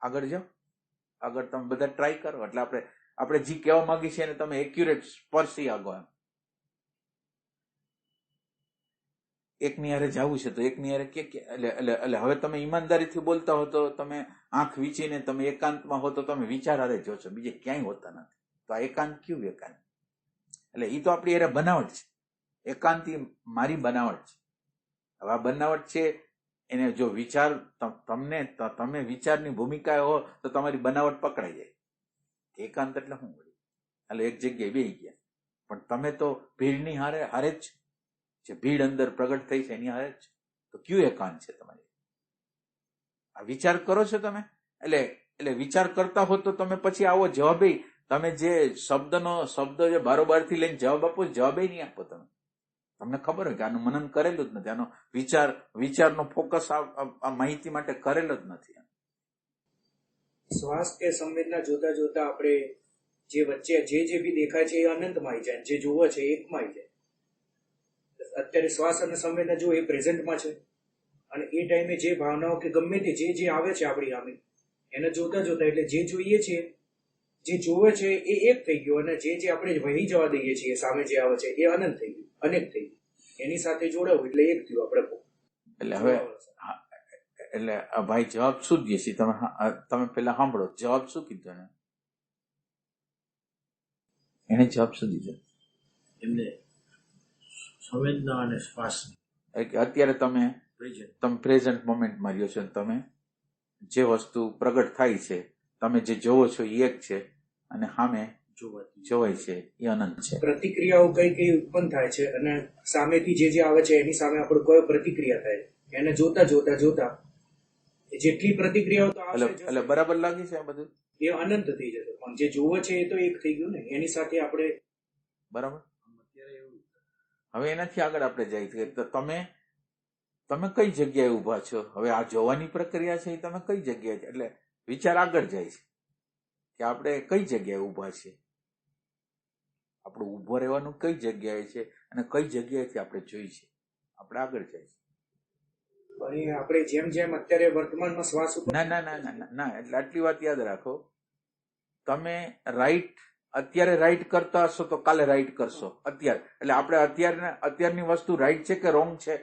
આગળ જાઓ. આગળ તમે બધા ટ્રાય કરો. એટલે આપણે જે કહેવા માંગી છે એને તમે એક્યુરેટ સ્પર્શી આગો. એમ એકની હારે જવું છે તો એકની હારે એટલે હવે તમે ઈમાનદારીથી બોલતા હો તો તમે આંખ વીંચીને તમે એકાંતમાં હો તો તમે વિચાર હારે જોશો, બીજે ક્યાંય હોતા નથી. તો આ એકાંત કયું એકાંત? એટલે એ તો આપણી હારે બનાવટ છે. એકાંત મારી બનાવટ છે. હવે આ બનાવટ છે એને જો વિચાર તમે વિચારની ભૂમિકા હો તો તમારી બનાવટ પકડાઈ જાય. એકાંત એટલે શું? એટલે એક જગ્યાએ બેસી ગયા, પણ તમે તો ભીડની હારે જ, જે ભીડ અંદર પ્રગટ થઈ છે એની હારે જ. તો કયું એકાંત છે તમારી? આ વિચાર કરો છો તમે. એટલે વિચાર કરતા હો તો તમે પછી આવો જવાબ, તમે જે શબ્દ જે બારોબારથી લઈને જવાબ આપો, જવાબ નહીં આપો તમે. તમને ખબર હોય કે આનું મનન કરેલું જ નથી, આનો વિચારનો ફોકસ આ માહિતી માટે કરેલો જ નથી. શ્વાસ કે સંવેદના જોતા જોતા આપણે જે વચ્ચે જે બી દેખાય છે એ અનંતમાં આવી જાય, જે જોવે છે એકમાં આવી જાય. અત્યારે શ્વાસ અને સંવેદના જો એ પ્રેઝન્ટમાં છે, અને એ ટાઈમે જે ભાવનાઓ કે ગમે તે જે આવે છે આપણી સામે, એને જોતા જોતા એટલે જે જોઈએ છે, જે જોવે છે એ એક થઈ ગયો, અને જે આપણે વહી જવા દઈએ છીએ સામે જે આવે છે એ અનંત થઈ ગયું, અનેક થઈ ગયું. એની સાથે જોડાવું એટલે એક થયું આપણે. એટલે હવે એટલે ભાઈ જવાબ શું દે છે? તમે પેલા સાંભળો, જવાબ શું કીધો એને જવાબ શું દીધો એમને? સંવેદના અને શ્વાસ. અત્યારે તમે પ્રેઝન્ટ મોમેન્ટમાં રહ્યો છો, તમે જે વસ્તુ પ્રગટ થાય છે, તમે જે જોવો છો એ એક છે, અને સામે જોવાય છે એ અનંત છે. પ્રતિક્રિયાઓ કઈ ઉત્પન્ન થાય છે, અને સામેથી જે આવે છે એની સામે આપણે કોઈ પ્રતિક્રિયા થાય, એને જોતા જોતા જોતા એ જેટલી પ્રતિક્રિયાઓ તો આવશે એટલે બરાબર લાગે છે આ બધું? એ અનંત થઈ જશે, પણ જે જોવે છે એ તો એક થઈ ગયું ને, એની સાથે આપણે બરાબર. હવે એનાથી આગળ આપણે જઈએ છીએ તો તમે કઈ જગ્યાએ ઉભા છો? હવે આ જોવાની પ્રક્રિયા છે એ તમે કઈ જગ્યાએ, એટલે વિચાર આગળ જાય છે કે આપણે કઈ જગ્યાએ ઉભા છીએ, આપણું ઉભો રહેવાનું કઈ જગ્યાએ છે અને કઈ જગ્યાએથી આપણે જોઈ છે, આપણે આગળ જાય છે. આપણે જેમ જેમ અત્યારે વર્તમાનમાં શ્વાસ ઉપર ના ના ના ના ના, એટલે આટલી વાત યાદ રાખો, તમે અત્યારે રાઈટ કરતા હશો તો કાલે રાઈટ કરશો અત્યારે, એટલે આપણે અત્યારની વસ્તુ રાઈટ છે કે રોંગ છે,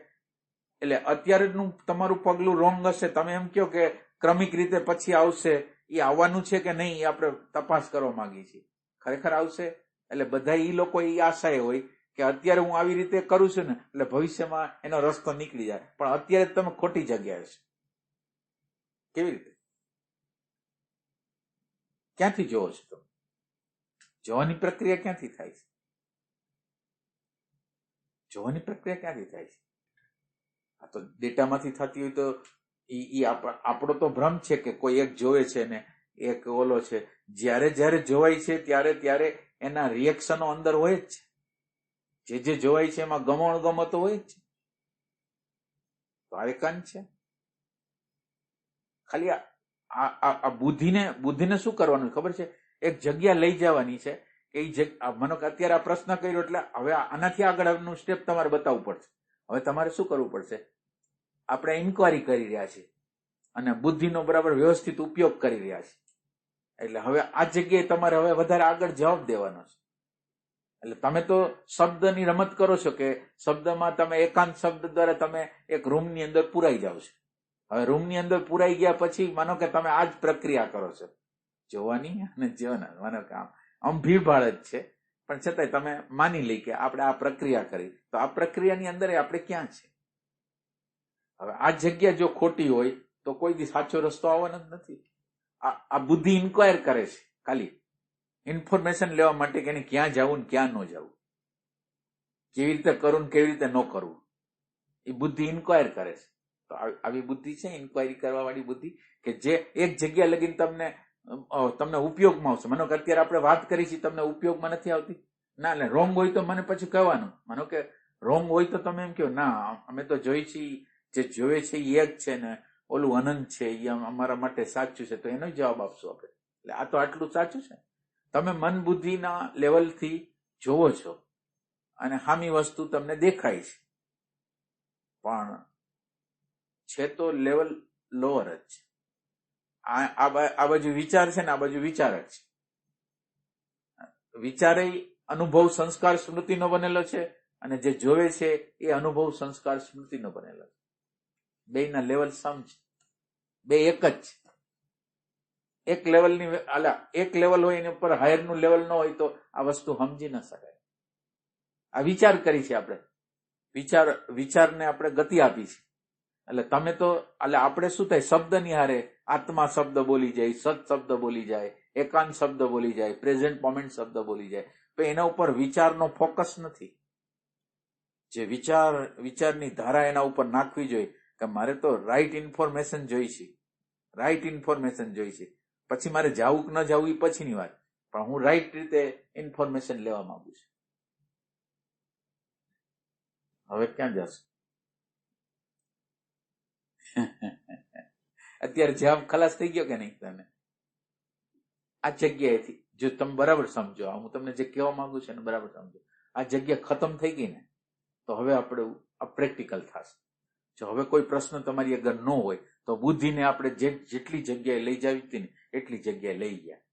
એટલે અત્યારનું તમારું પગલું રોંગ હશે, તમે એમ કહો કે ક્રમિક રીતે પછી આવશે, એ આવવાનું છે કે નહીં એ આપણે તપાસ કરવા માંગીએ છીએ. ખરેખર આવશે? એટલે બધા એ લોકો એ આશાએ હોય કે અત્યારે હું આવી રીતે કરું છું ને એટલે ભવિષ્યમાં એનો રસ્તો નીકળી જાય, પણ અત્યારે તમે ખોટી જગ્યાએ છો. કેવી રીતે? ક્યાંથી જોવો છો તમે? જોવાની પ્રક્રિયા ક્યાંથી થાય છે? જોવાની પ્રક્રિયા ક્યાંથી થાય છે? આ તો ડેટામાંથી થતી હોય તો આપણો તો ભ્રમ છે કે કોઈ એક જોવે છે ને એક ઓલો છે. જ્યારે જોવાય છે ત્યારે એના રિએક્શનો અંદર હોય જ છે. જે જોવાય છે એમાં ગમો તો હોય જ છે. તો આ એકાંત છે. ખાલી આ બુદ્ધિને શું કરવાનું ખબર છે? એક જગ્યા લઈ જવાની છે કે માનો કે અત્યારે આ પ્રશ્ન કર્યો એટલે હવે આનાથી આગળનું સ્ટેપ તમારે બતાવવું પડશે. હવે તમારે શું કરવું પડશે? આપણે ઇન્કવાયરી કરી રહ્યા છીએ અને બુદ્ધિનો બરાબર વ્યવસ્થિત ઉપયોગ કરી રહ્યા છીએ. એટલે હવે આ જગ્યાએ તમારે હવે વધારે આગળ જવાબ દેવાનો છે. એટલે તમે તો શબ્દની રમત કરો છો કે શબ્દમાં તમે એકાંત શબ્દ દ્વારા તમે એક રૂમની અંદર પુરાઈ જાવ છો. હવે રૂમની અંદર પુરાઈ ગયા પછી માનો કે તમે આ જ પ્રક્રિયા કરો છો જોવાની અને જીવના, માનો કે આમ ભીડભાડ જ છે, પણ છતાંય તમે માની લઈ કે આપણે આ પ્રક્રિયા કરી, તો આ પ્રક્રિયાની અંદર આપણે ક્યાં છે? હવે આ જગ્યા જો ખોટી હોય તો કોઈ દી સાચો રસ્તો આવવાનો જ નથી. આ બુદ્ધિ ઇન્ક્વાયર કરે છે ખાલી ઇન્ફોર્મેશન લેવા માટે કે એને ક્યાં જવું ને ક્યાં ન જવું, કેવી રીતે કરવું ને કેવી રીતે ન કરવું, એ બુદ્ધિ ઇન્ક્વાયર કરે છે. તો આવી બુદ્ધિ છે ઇન્ક્વાયરી કરવા વાળી બુદ્ધિ કે જે એક જગ્યા લગીને તમને ઉપયોગમાં આવશે. માનો કે અત્યારે આપણે વાત કરી છે તમને ઉપયોગમાં નથી આવતી, ના, એટલે રોંગ હોય તો મને પછી કહેવાનું. માનો કે રોંગ હોય તો તમે એમ કહો ના અમે તો જોઈ છીએ, જે જોવે છે એ એક છે ને ઓલું અનંત છે, એ અમારા માટે સાચું છે, તો એનો જવાબ આપશું આપણે. એટલે આ તો આટલું સાચું છે. તમે મન બુદ્ધિના લેવલથી જોવો છો અને હામી વસ્તુ તમને દેખાય છે, પણ છે તો લેવલ લોઅર જ છે. આ બાજુ વિચાર છે ને આ બાજુ વિચાર જ છે. વિચારે અનુભવ સંસ્કાર સ્મૃતિનો બનેલો છે અને જે જોવે છે એ અનુભવ સંસ્કાર સ્મૃતિનો બનેલો છે. બેયના લેવલ સમ છે, બે એક જ છે. એક લેવલ હોય એની ઉપર હાયરનું લેવલ ન હોય તો આ વસ્તુ સમજી ન શકાય. આ વિચાર કરી છે આપણે, વિચારને આપણે ગતિ આપી છે. એટલે તમે તો એટલે આપણે શું થાય, શબ્દની હારે આત્મા શબ્દ બોલી જાય, સત શબ્દ બોલી જાય, એકાંત શબ્દ બોલી જાય, પ્રેઝન્ટ મોમેન્ટ શબ્દ બોલી જાય, તો એના ઉપર વિચારનો ફોકસ નથી. જે વિચારની ધારા એના ઉપર નાખવી જોઈએ કે મારે તો રાઈટ ઇન્ફોર્મેશન જોઈ છે, રાઈટ ઇન્ફોર્મેશન જોઈ છે. પછી મારે જાવું કે ન જવું એ પછીની વાત, પણ હું રાઈટ રીતે ઇન્ફોર્મેશન લેવા માંગુ છું. હવે ક્યાં જશે? અત્યારે જવાબ ખલાસ થઈ ગયો કે નહીં? તમે આ જગ્યાએથી જો તમે બરાબર સમજો, હું તમને જે કહેવા માંગુ છું એને બરાબર સમજો, આ જગ્યા ખતમ થઈ ગઈ ને તો હવે આપણે આ પ્રેક્ટિકલ થશે. જો હવે કોઈ પ્રશ્ન તમારી આગળ ન હોય તો બુદ્ધિને આપણે જેટલી જગ્યાએ લઈ જવી હતી ને એટલી જગ્યાએ લઈ ગયા.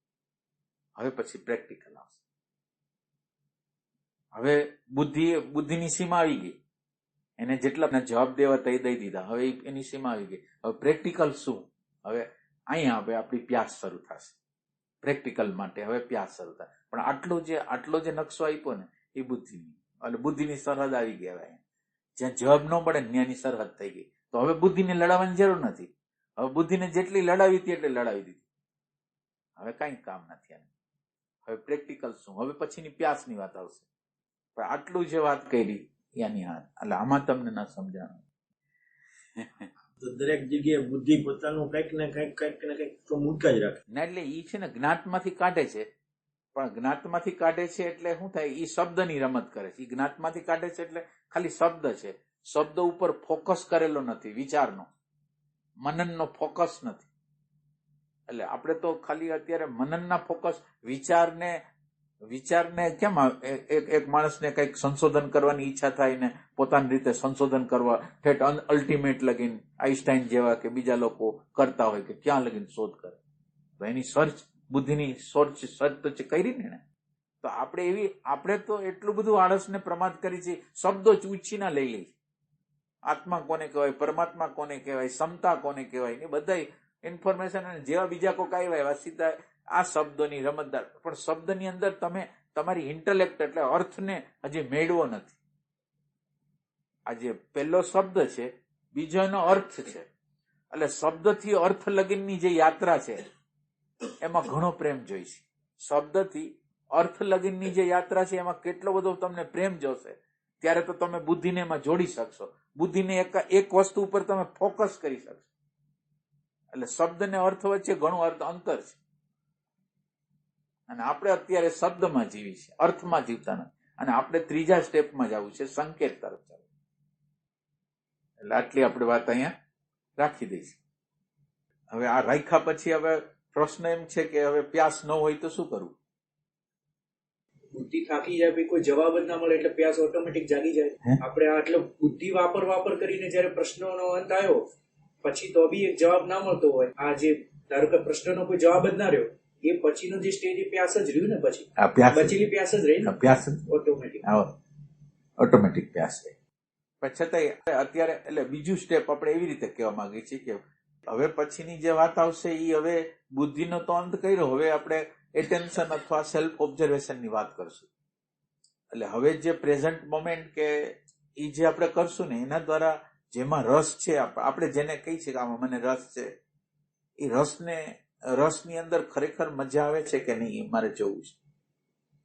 હવે પછી પ્રેક્ટિકલ આવશે. હવે બુદ્ધિની સીમા આવી ગઈ, એને જેટલા જવાબ દેવા તે દઈ દીધા, હવે એની સીમા આવી ગઈ. હવે પ્રેક્ટિકલ શું? હવે અહીંયા હવે આપણી પ્યાસ શરૂ થશે. પ્રેક્ટિકલ માટે હવે પ્યાસ શરૂ થાય. પણ આટલો જે નકશો આપ્યો ને એ બુદ્ધિની, એટલે બુદ્ધિની સરહદ આવી ગઈ. હવે જ્યાં જવાબ ન પડે ને ત્યાંની સરહદ થઈ ગઈ. તો હવે બુદ્ધિને લડાવવાની જરૂર નથી. હવે બુદ્ધિને જેટલી લડાવી હતી એટલે લડાવી દીધી. હવે કઈ કામ નથી આને. હવે પ્રેક્ટિકલ શું? હવે પછીની પ્યાસની વાત આવશે. પણ આટલું જે વાત કરી એની હાથ, એટલે આમાં તમને ના સમજાણું. તો દરેક જગ્યાએ બુદ્ધિ પોતાનું કંઈક ને કંઈક તો મૂક્યા જ રાખે. ના એટલે ઈ છે ને જ્ઞાતમાંથી કાઢે છે, પણ જ્ઞાતમાંથી કાઢે છે એટલે શું થાય, ઈ શબ્દની રમત કરે છે. ઈ જ્ઞાતમાંથી કાઢે છે એટલે ખાલી શબ્દ છે, શબ્દ ઉપર ફોકસ કરેલો નથી, વિચારનો મનનનો ફોકસ નથી. એટલે આપણે તો ખાલી અત્યારે મનનના ફોકસ, વિચારને કેમ એક માણસને કંઈક સંશોધન કરવાની ઈચ્છા થાય ને પોતાની રીતે સંશોધન કરવા ઠેઠ અલ્ટિમેટ લગીન આઈન્સ્ટાઈન જેવા કે બીજા લોકો કરતા હોય કે ક્યાં લગીન શોધ કરે, તો એની સર્ચ, બુદ્ધિની સર્ચ તો કરી ને. તો આપણે તો એટલું બધું આળસને પ્રમાદ કરી છે, શબ્દો જ ઉછીના લઈ લઈ. આત્મા કોને કહેવાય, પરમાત્મા કોને કહેવાય, સમતા કોને કહેવાય, એ બધા ઇન્ફોર્મેશન જેવા બીજા કોઈ આવ્યા એવા સીધા આ શબ્દોની રમતદાર. પણ શબ્દની અંદર તમે તમારી ઇન્ટેલેક્ટ એટલે અર્થને હજી મેળવો નથી. આ જે પહેલો શબ્દ છે, બીજો એનો અર્થ છે. એટલે શબ્દથી અર્થ લગીનની જે યાત્રા છે એમાં ઘણો પ્રેમ જોઈશે. શબ્દથી અર્થ લગીનની જે યાત્રા છે એમાં કેટલો બધો તમને પ્રેમ જોશે, ત્યારે તો તમે બુદ્ધિને એમાં જોડી શકશો. બુદ્ધિને એક વસ્તુ ઉપર તમે ફોકસ કરી શકશો. એટલે શબ્દ ને અર્થ વચ્ચે ઘણું અંતર છે. અને આપણે અત્યારે શબ્દમાં જીવી છે, અર્થમાં જીવતા નથી. અને આપણે ત્રીજા સ્ટેપમાં જવું છે, સંકેત તરફ જવું. એટલે આટલી આપણે વાત અહીંયા રાખી દઈશું. હવે આ રાખ્યા પછી હવે પ્રશ્ન એમ છે કે હવે પ્યાસ ન હોય તો શું કરવું? બુદ્ધિ થાકી જાય, ભાઈ કોઈ જવાબ જ ના મળે એટલે પ્યાસ ઓટોમેટિક જાગી જાય. આપણે આટલો બુદ્ધિ વાપર કરીને જયારે પ્રશ્નોનો અંત આવ્યો પછી તો બી એક જવાબ ના મળતો હોય, આ જે ધારો કે પ્રશ્નનો કોઈ જવાબ જ ના રહ્યો, એ પછીનો જે સ્ટેજ એ પ્યાસ જ રહ્યું ને, પછી બચેલી પ્યાસ જ રહી ને, પ્યાસ ઓટોમેટિક પ્યાસ રહી. પણ છતાંય અત્યારે એટલે બીજું સ્ટેપ આપણે એવી રીતે કહેવા માંગીએ છીએ કે હવે પછીની જે વાત આવશે એ હવે બુદ્ધિનો તો અંત કર્યો, હવે આપણે એટેન્શન અથવા સેલ્ફ ઓબ્ઝર્વેશનની વાત કરશું. એટલે હવે જે પ્રેઝન્ટ મોમેન્ટ કે એ જે આપણે કરશું ને એના દ્વારા જેમાં રસ છે, આપણે જેને કહી છે કે આમાં મને રસ છે, એ રસની અંદર ખરેખર મજા આવે છે કે નહીં એ મારે જોવું છે.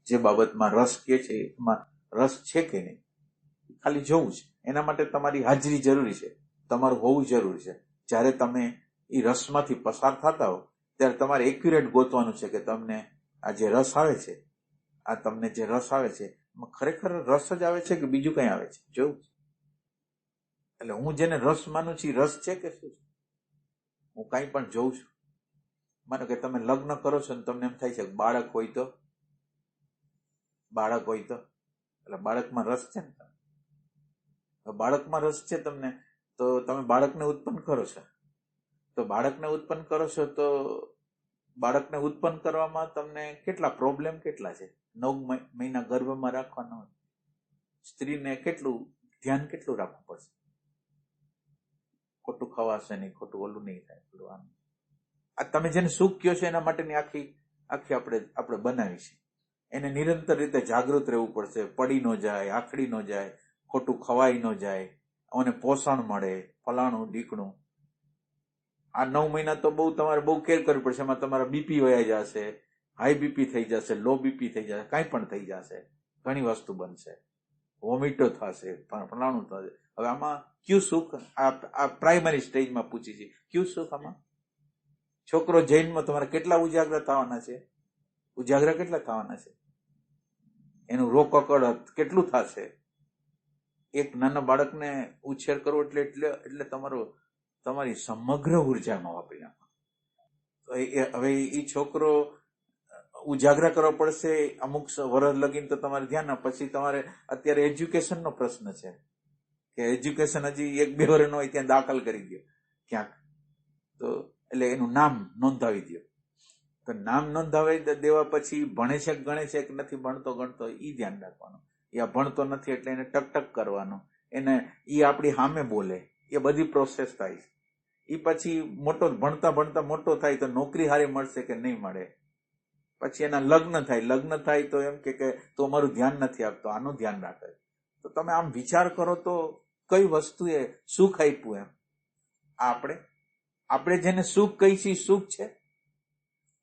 જે બાબતમાં રસ કે છે એમાં રસ છે કે નહીં ખાલી જોવું છે. એના માટે તમારી હાજરી જરૂરી છે, તમારું હોવું જરૂરી છે. જ્યારે તમે એ રસમાંથી પસાર થતા હો ત્યારે તમારે એક્યુરેટ ગોતવાનું છે કે તમને આ જે રસ આવે છે, આ તમને જે રસ આવે છે એમાં ખરેખર રસ જ આવે છે કે બીજું કંઈ આવે છે, જોવું છે. એટલે હું જેને રસ માનું છું રસ છે કે શું છે, હું કાંઈ પણ જોઉં છું. માનો કે તમે લગ્ન કરો છો ને તમને એમ થાય છે બાળક હોય તો એટલે બાળકમાં રસ છે ને, બાળકમાં રસ છે તમને, તો તમે બાળકને ઉત્પન્ન કરો છો. તો બાળકને ઉત્પન્ન કરવામાં તમને કેટલા પ્રોબ્લેમ કેટલા છે. 9 મહિના ગર્ભમાં રાખવાનો હોય, સ્ત્રીને કેટલું ધ્યાન કેટલું રાખવું પડશે, ખોટું ખવાશે નહીં, ખોટું ઓલું નહીં થાય, પેલું આમ. આ તમે જેને સુખ કહો છો એના માટેની આખી આપણે બનાવી છે. એને નિરંતર રીતે જાગૃત રહેવું પડશે, પડી ન જાય, આખડી ન જાય, ખોટું ખવાઈ ન જાય, અને પોષણ મળે, ફલાણું ઢીકણું. આ 9 મહિના તો તમારે બહુ કેર કરવી પડશે. એમાં તમારા બીપી વયા જશે, હાઈ બીપી થઈ જશે, લો બીપી થઈ જશે, કાંઈ પણ થઈ જશે, ઘણી વસ્તુ બનશે, વોમિટો થશે, ફલાણું થશે. હવે આમાં કયું સુખ? આ પ્રાઇમરી સ્ટેજમાં પૂછી છે, કયું સુખ આમાં? છોકરો જૈનમાં તમારે કેટલા ઉજાગરા થવાના છે? ઉજાગરા કેટલા થવાના છે? એનું રોકકડ કેટલું થશે? એક નાના બાળકને ઉછેર કરવો એટલે તમારી સમગ્ર ઉર્જામાં વાપરી નાખો. હવે એ છોકરો ઉજાગરા કરવો પડશે અમુક વર્ષ લગીને, તો તમારે ધ્યાન. પછી તમારે અત્યારે એજ્યુકેશનનો પ્રશ્ન છે કે એજ્યુકેશન હજી 1-2 વર્ષનો હોય ત્યાં દાખલ કરી દો ક્યાંક, તો એટલે એનું નામ નોંધાવી દો. તો નામ નોંધાવી દેવા પછી ભણે છે ગણે છે કે નથી ભણતો ગણતો એ ધ્યાન રાખવાનું. યા ભણતો નથી એટલે એને ટક કરવાનો, એને એ આપણી સામે બોલે, એ બધી પ્રોસેસ થાય. એ પછી ભણતા મોટો થાય તો નોકરી સારી મળશે કે નહીં મળે. પછી એના લગ્ન થાય તો એમ કે તું અમારું ધ્યાન નથી આપતો, આનું ધ્યાન રાખે. તો તમે આમ વિચાર કરો તો કઈ વસ્તુએ સુખ આપ્યું એમ? આપણે જેને સુખ કહી છીએ સુખ છે.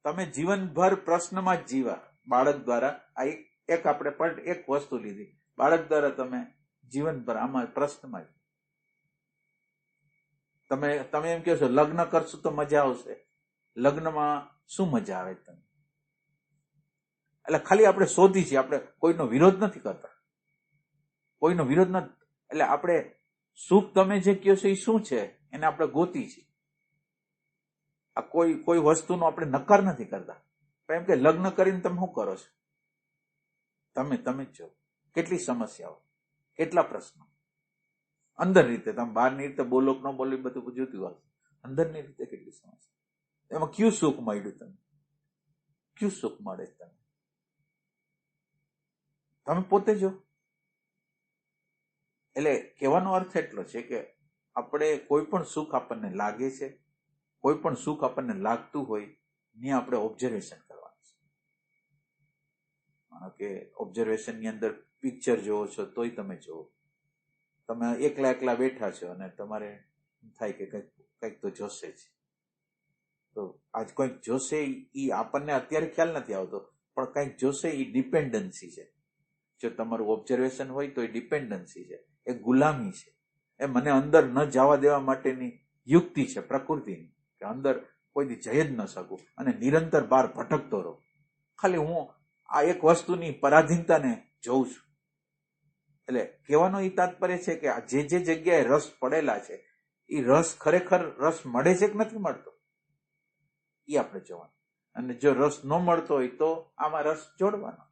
તમે જીવનભર પ્રશ્નમાં જ જીવા બાળક દ્વારા. આ આપણે એક વસ્તુ લીધી, બાળક દ્વારા તમે જીવનભર આમાં પ્રશ્નમાં જ તમે એમ કહો છો લગ્ન કરશું તો મજા આવશે, લગ્નમાં શું મજા આવે તમને? એટલે ખાલી આપણે શોધી છીએ, આપણે કોઈનો વિરોધ નથી કરતા, કોઈનો વિરોધ નથી. એટલે આપણે સુખ તમે જે કહો છો એ શું છે એને આપણે ગોતી છીએ. આ કોઈ વસ્તુનો આપણે નકાર નથી કરતા. એમ કે લગ્ન કરીને તમે શું કરો છો? તમે જ છો. કેટલી સમસ્યાઓ, કેટલા પ્રશ્નો અંદર રીતે, તમે બહારની રીતે બોલો કે ન બોલો બધું જોતી વાત, અંદરની રીતે કેટલી સમસ્યા. એમાં કયું સુખ મળ્યું તમને? કયું સુખ મળે તમે? તમે પોતે જો. એટલે કહેવાનો અર્થ એટલો છે કે આપણે કોઈ પણ સુખ આપણને લાગે છે, કોઈ પણ સુખ આપણને લાગતું હોય ને આપણે ઓબ્ઝર્વેશન કરવાનું છે. માનો કે ઓબ્ઝર્વેશનની અંદર પિક્ચર જોવો છો તોય તમે જુઓ, તમે એકલા બેઠા છો અને તમારે થાય કે કંઈક તો જોશે જ, તો આજ કંઈક જોશે એ આપણને અત્યારે ખ્યાલ નથી આવતો, પણ કંઈક જોશે એ ડિપેન્ડન્સી છે. જો તમારું ઓબ્ઝર્વેશન હોય તો એ ડિપેન્ડન્સી છે, એ ગુલામી છે, એ મને અંદર ન જવા દેવા માટેની યુક્તિ છે પ્રકૃતિની, કે અંદર કોઈ જઈ જ ન શકું અને નિરંતર બહાર ભટકતો રહું. ખાલી હું આ એક વસ્તુની પરાધીનતાને જોઉં છું. એટલે કહેવાનો એ તાત્પર્ય છે કે આ જે જગ્યાએ રસ પડેલા છે એ રસ ખરેખર રસ મળે છે કે નથી મળતો એ આપણે જોવાનું. અને જો રસ ન મળતો હોય તો આમાં રસ જોડવાનો.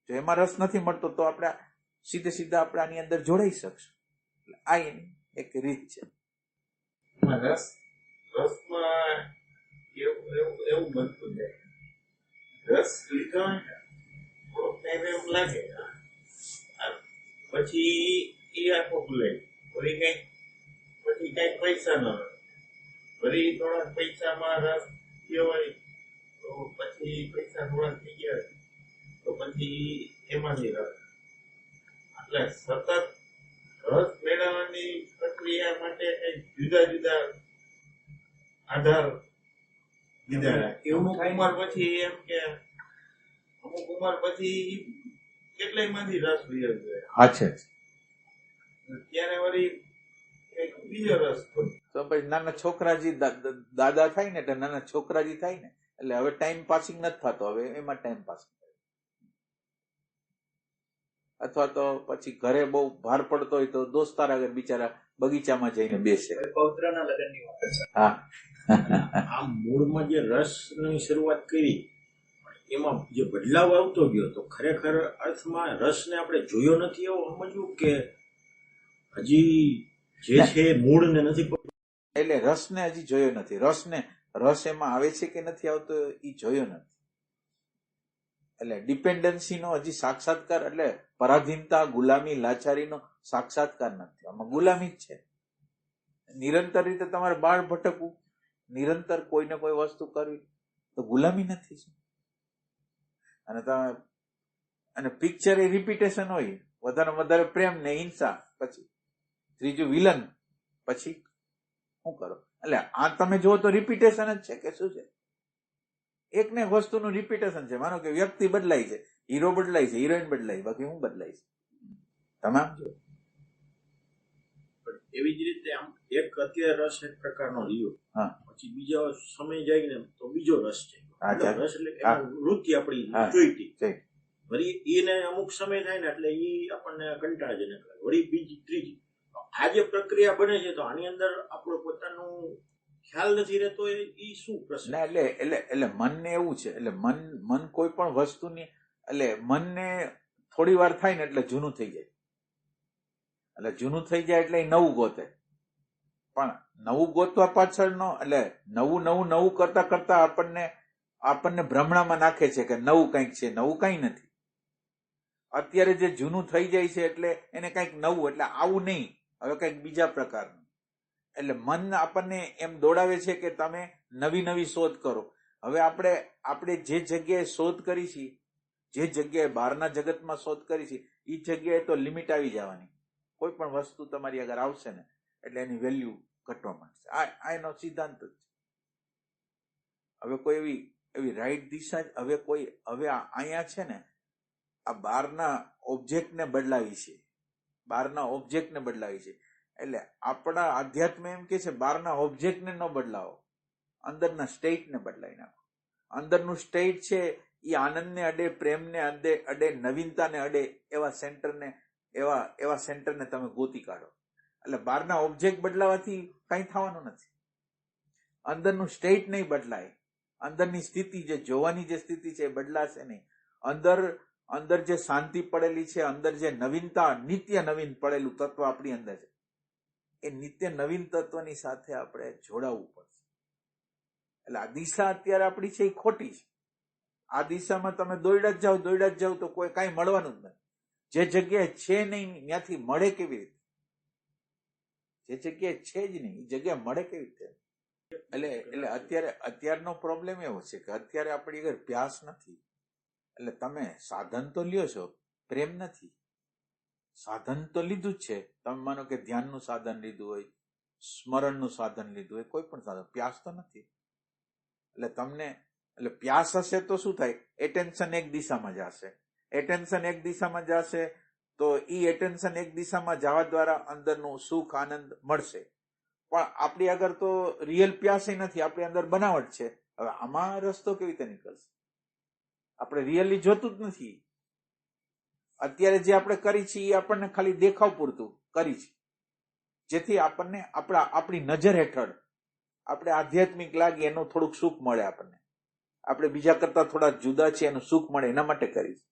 જો એમાં રસ નથી મળતો તો આપણે સીધા આપણે આની અંદર જોડાઈ શકશું. આ એની એક રીત છે. રસમાં એવું બનતું જાય, રસ લીધો થોડોક ટાઈમ એમ લાગે, પછી એ આખો ભૂલાય, વળી કઈક પૈસા ન હોય, વળી થોડાક પૈસામાં રસ થયો હોય તો પછી પૈસા થોડાક થઈ ગયા તો પછી એમાંથી રસ. એટલે સતત રસ મેળવવાની પ્રક્રિયા માટે કઈક જુદા જુદા આધાર લીધા. અમુક ઉંમર પછી એમ કે અમુક ઉંમર પછી કેટલાયમાંથી રસ વિયર જાય. હા છે. ત્યારે વળી એક બીજો રસ પડે. તો પછી નાના છોકરાજી દાદા થાય ને એટલે નાના છોકરાજી થાય ને એટલે હવે ટાઈમ પાસિંગ નથી થતો, હવે એમાં ટાઈમ પાસિંગ. અથવા તો પછી ઘરે બહુ ભાર પડતો હોય તો દોસ્તાર આગળ બિચારા બગીચામાં જઈને બેસે. પૌત્રના લગ્નની વાત છે. હા, આ મૂળમાં જે રસની શરૂઆત કરી એમાં જે બદલાવ આવતો ગયો તો ખરેખર અર્થમાં રસને આપણે જોયો નથી એવું સમજવું કે હજી જે છે મૂળને નથી. એટલે રસને હજી જોયો નથી. રસ એમાં આવે છે કે નથી આવતો એ જોયો નથી. એટલે ડિપેન્ડન્સીનો હજી સાક્ષાત્કાર, એટલે પરાધીનતા, ગુલામી, લાચારીનો સાક્ષાત્કાર નથી. આમાં ગુલામી જ છે. નિરંતર રીતે તમારે બહાર ભટકવું, નિરંતર કોઈને કોઈ વસ્તુ કરવી તો ગુલામી નથી. અને પિક્ચર એ રિપીટેશન હોય, વધારે પ્રેમ ને હિંસા, પછી ત્રીજું વિલન, પછી શું કરો? એટલે આ તમે જુઓ તો રિપીટેશન જ છે કે શું છે? એક ને એક વસ્તુનું રિપીટેશન છે. માનો કે વ્યક્તિ બદલાય છે, હીરો બદલાય છે, હિરોઈન બદલાય, બાકી હું બદલાય છે તમામ જો. એવી જ રીતે આમ એક અત્યારે રસ એક પ્રકારનો રહ્યો, હા, પછી બીજો સમય જાય ને તો બીજો રસ છે. રસ એટલે કે વૃત્તિ આપણી જોઈતી, વળી એને અમુક સમય થાય ને એટલે એ આપણને કંટાળાજનક લાગે, વળી બીજી ત્રીજી. આ જે પ્રક્રિયા બને છે તો આની અંદર આપણો પોતાનું ખ્યાલ નથી રહેતો, એ શું પ્રશ્ન? એટલે મનને એવું છે, એટલે મન કોઈ પણ વસ્તુની, એટલે મનને થોડી વાર થાય ને એટલે જૂનું થઈ જાય. એટલે જૂનું થઈ જાય એટલે એ નવું ગોતે. પણ નવું ગોતવા પાછળનો, એટલે નવું કરતા કરતા આપણને ભ્રમણામાં નાખે છે કે નવું કંઈક છે. નવું કંઈ નથી. અત્યારે જે જૂનું થઈ જાય છે એટલે એને કંઈક નવું, એટલે આવું નહીં, હવે કંઈક બીજા પ્રકારનું. એટલે મન આપણને એમ દોડાવે છે કે તમે નવી શોધ કરો. હવે આપણે જે જગ્યાએ શોધ કરી છે, જે જગ્યાએ બહારના જગતમાં શોધ કરી છે, એ જગ્યાએ તો લિમિટ આવી જવાની. કોઈ પણ વસ્તુ તમારી આગળ આવશે ને એટલે એની વેલ્યુ ઘટવા માંડશે. આ એનો સિદ્ધાંત જ છે. હવે કોઈ એવી રાઈટ દિશા, હવે અહીંયા છે ને આ બહારના ઓબ્જેક્ટને બદલાવી છે, એટલે આપણા અધ્યાત્મ એમ કે છે બહારના ઓબ્જેક્ટને ન બદલાવો, અંદરના સ્ટેટને બદલાઈ નાખો. અંદરનું સ્ટેટ છે એ આનંદને અડે, પ્રેમને અડે, નવીનતાને અડે એવા સેન્ટરને તમે ગોતી કાઢો. એટલે બહારના ઓબ્જેક્ટ બદલાવાથી કઈ થવાનું નથી. અંદરનું સ્ટેટ નહીં બદલાય, અંદરની સ્થિતિ, જે જોવાની જે સ્થિતિ છે એ બદલાશે નહીં. અંદર જે શાંતિ પડેલી છે, અંદર જે નવીનતા, નિત્ય નવીન પડેલું તત્વ આપણી અંદર છે, એ નિત્ય નવીન તત્વની સાથે આપણે જોડાવવું પડશે. એટલે આ દિશા અત્યારે આપણી છે એ ખોટી છે. આ દિશામાં તમે દોડ્યા જ જાઓ તો કોઈ કાંઈ મળવાનું જ નથી. જે જગ્યાએ છે નહીં ત્યાંથી મળે કેવી રીતે? જે જગ્યાએ છે જ નહીં એ જગ્યા મળે કેવી રીતે? એટલે અત્યારનો પ્રોબ્લેમ એવો છે કે અત્યારે આપણી આગળ પ્યાસ નથી. એટલે તમે સાધન તો લ્યો છો, પ્રેમ નથી. સાધન તો લીધું જ છે. તમે માનો કે ધ્યાનનું સાધન લીધું હોય, સ્મરણનું સાધન લીધું હોય, કોઈ પણ સાધન, પ્યાસ તો નથી. એટલે પ્યાસ હશે તો શું થાય? એટેન્શન એક દિશામાં જશે. એટેન્શન એક દિશામાં જશે તો એટેન્શન એક દિશામાં જવા દ્વારા અંદરનું સુખ, આનંદ મળશે. પણ આપણી આગળ તો રિયલ પ્યાસ નથી, આપણી અંદર બનાવટ છે. હવે આમાં રસ્તો કેવી રીતે નીકળશે? આપણે રિયલી જોતું જ નથી. અત્યારે જે આપણે કરી છે એ આપણને ખાલી દેખાવ પૂરતું કરી છે, જેથી આપણને આપણી નજર હેઠળ આપણે આધ્યાત્મિક લાગી, એનું થોડુંક સુખ મળે આપણને. આપણે બીજા કરતા થોડા જુદા છે એનું સુખ મળે એના માટે કરી છે.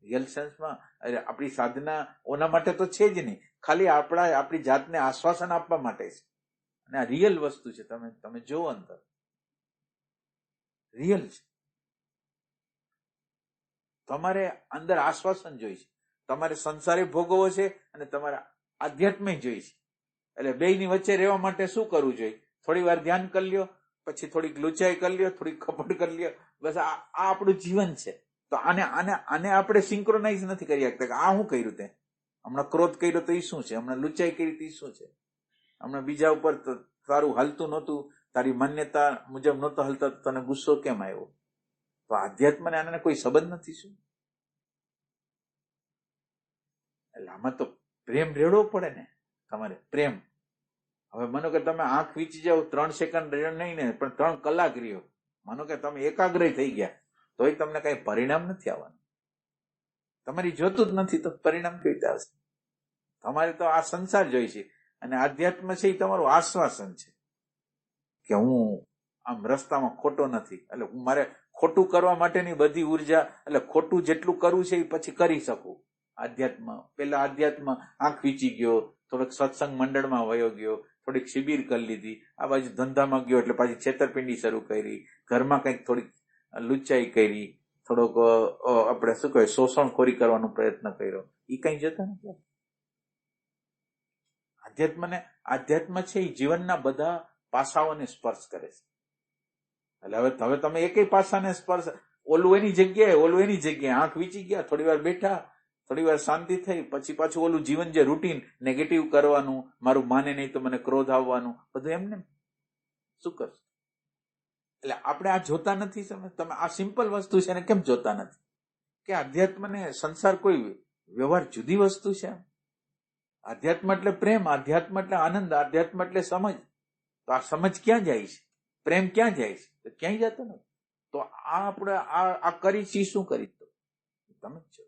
રિયલ સેન્સમાં આપણી સાધના ઓના માટે તો છે જ નહીં, ખાલી આપણી જાતને આશ્વાસન આપવા માટે છે. અને આ રિયલ વસ્તુ છે. તમે જુઓ, અંદર રિયલ છે. તમારે અંદર આશ્વાસન જોઈ છે, તમારે સંસારે ભોગવવો છે અને તમારે આધ્યાત્મ જોઈ છે. એટલે બેયની વચ્ચે રહેવા માટે શું કરવું જોઈએ? થોડી વાર ધ્યાન કરી લ્યો, પછી થોડીક લુચાઈ કરી લ્યો, થોડીક કપટ કરી લ્યો. બસ આ આપણું જીવન છે. તો આને આપણે સિંક્રોનાઇઝ નથી કરી શકતા કે આ શું કર્યું તે. હમણાં ક્રોધ કર્યો તો એ શું છે? હમણાં લુચાઈ કરી તો એ શું છે? હમણાં બીજા ઉપર તારું હાલતું નહોતું, તારી માન્યતા મુજબ નહોતો હાલતા, તને ગુસ્સો કેમ આવ્યો? તો આધ્યાત્મ ને આને કોઈ સંબંધ નથી શું? એટલે આમાં તો પ્રેમ રેડવો પડે ને. તમારે પ્રેમ, હવે માનો કે તમે આંખ વીંચી જાઓ 3 સેકન્ડ નહીં ને, પણ 3 કલાક રહ્યો, માનો કે તમે એકાગ્ર થઈ ગયા, તોય તમને કઈ પરિણામ નથી આવવાનું. તમારી જોતું જ નથી તો પરિણામ કેવી રીતે આવશે? તમારે તો આ સંસાર જોઈ છે, અને આધ્યાત્મ છે એ તમારું આશ્વાસન છે કે હું આમ રસ્તામાં ખોટો નથી. એટલે હું મારે ખોટું કરવા માટેની બધી ઉર્જા, એટલે ખોટું જેટલું કરવું છે એ પછી કરી શકું. પેલા આધ્યાત્મ આંખ વીંચી ગયો, થોડોક સત્સંગ મંડળમાં વયો ગયો, થોડીક શિબિર કરી લીધી, આ બાજુ ધંધામાં ગયો એટલે પાછી છેતરપિંડી શરૂ કરી, ઘરમાં કંઈક થોડીક લુચ્ચાઈ કરી, થોડોક આપણે શું કહેવાય શોષણખોરી કરવાનો પ્રયત્ન કર્યો, એ કઈ જતા નથી. આધ્યાત્મ છે એ જીવનના બધા પાસાઓને સ્પર્શ કરે છે. એટલે હવે તમે એકેય પાસાને સ્પર્શ, ઓલું એની જગ્યાએ આંખ વીંચી ગયા, થોડી વાર બેઠા, થોડી વાર શાંતિ થઈ, પછી પાછું ઓલું જીવન જે રૂટીન નેગેટિવ કરવાનું, મારું માને નહીં તો મને ક્રોધ આવવાનું, બધું એમને શું કરશે? એટલે આપણે આ જોતા નથી. તમે આ સિમ્પલ વસ્તુ છે ને કેમ જોતા નથી કે આધ્યાત્મ ને સંસાર કોઈ વ્યવહાર જુદી વસ્તુ છે? આધ્યાત્મ એટલે પ્રેમ, આધ્યાત્મ એટલે આનંદ, આધ્યાત્મ એટલે સમજ. તો આ સમજ ક્યાં જાય છે? પ્રેમ ક્યાં જાય છે? તો ક્યાંય જતો નથી. તો આપણે આ કરી છે શું કરી? તો તમે જ છો.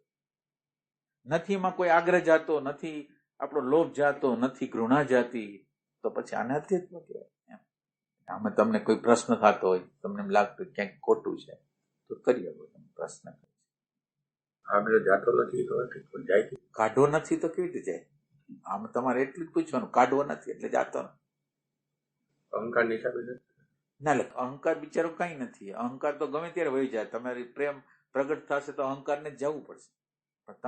નથી એમાં કોઈ આગ્રહ જાતો નથી, આપણો લોભ જાતો નથી, ઘૃણા જાતી, તો પછી આને અધ્યાત્મ કહેવાય. આમાં તમને કોઈ પ્રશ્ન થતો હોય, તમને એમ લાગતું ક્યાંક ખોટું છે તો કરી આપો. તમે પ્રશ્ન આપણે જાતો નથી તો જાય, કાઢવો નથી તો કેવી રીતે જાય? આમ તમારે એટલું જ પૂછવાનું, કાઢવો નથી એટલે જાતો નથી. અહંકાર ની હિસાબે ના, એટલે અહંકાર બિચારો કઈ નથી. અહંકાર તો ગમે ત્યારે વહી જાય. તમારી પ્રેમ પ્રગટ થશે તો અહંકારને જ જવું પડશે. પણ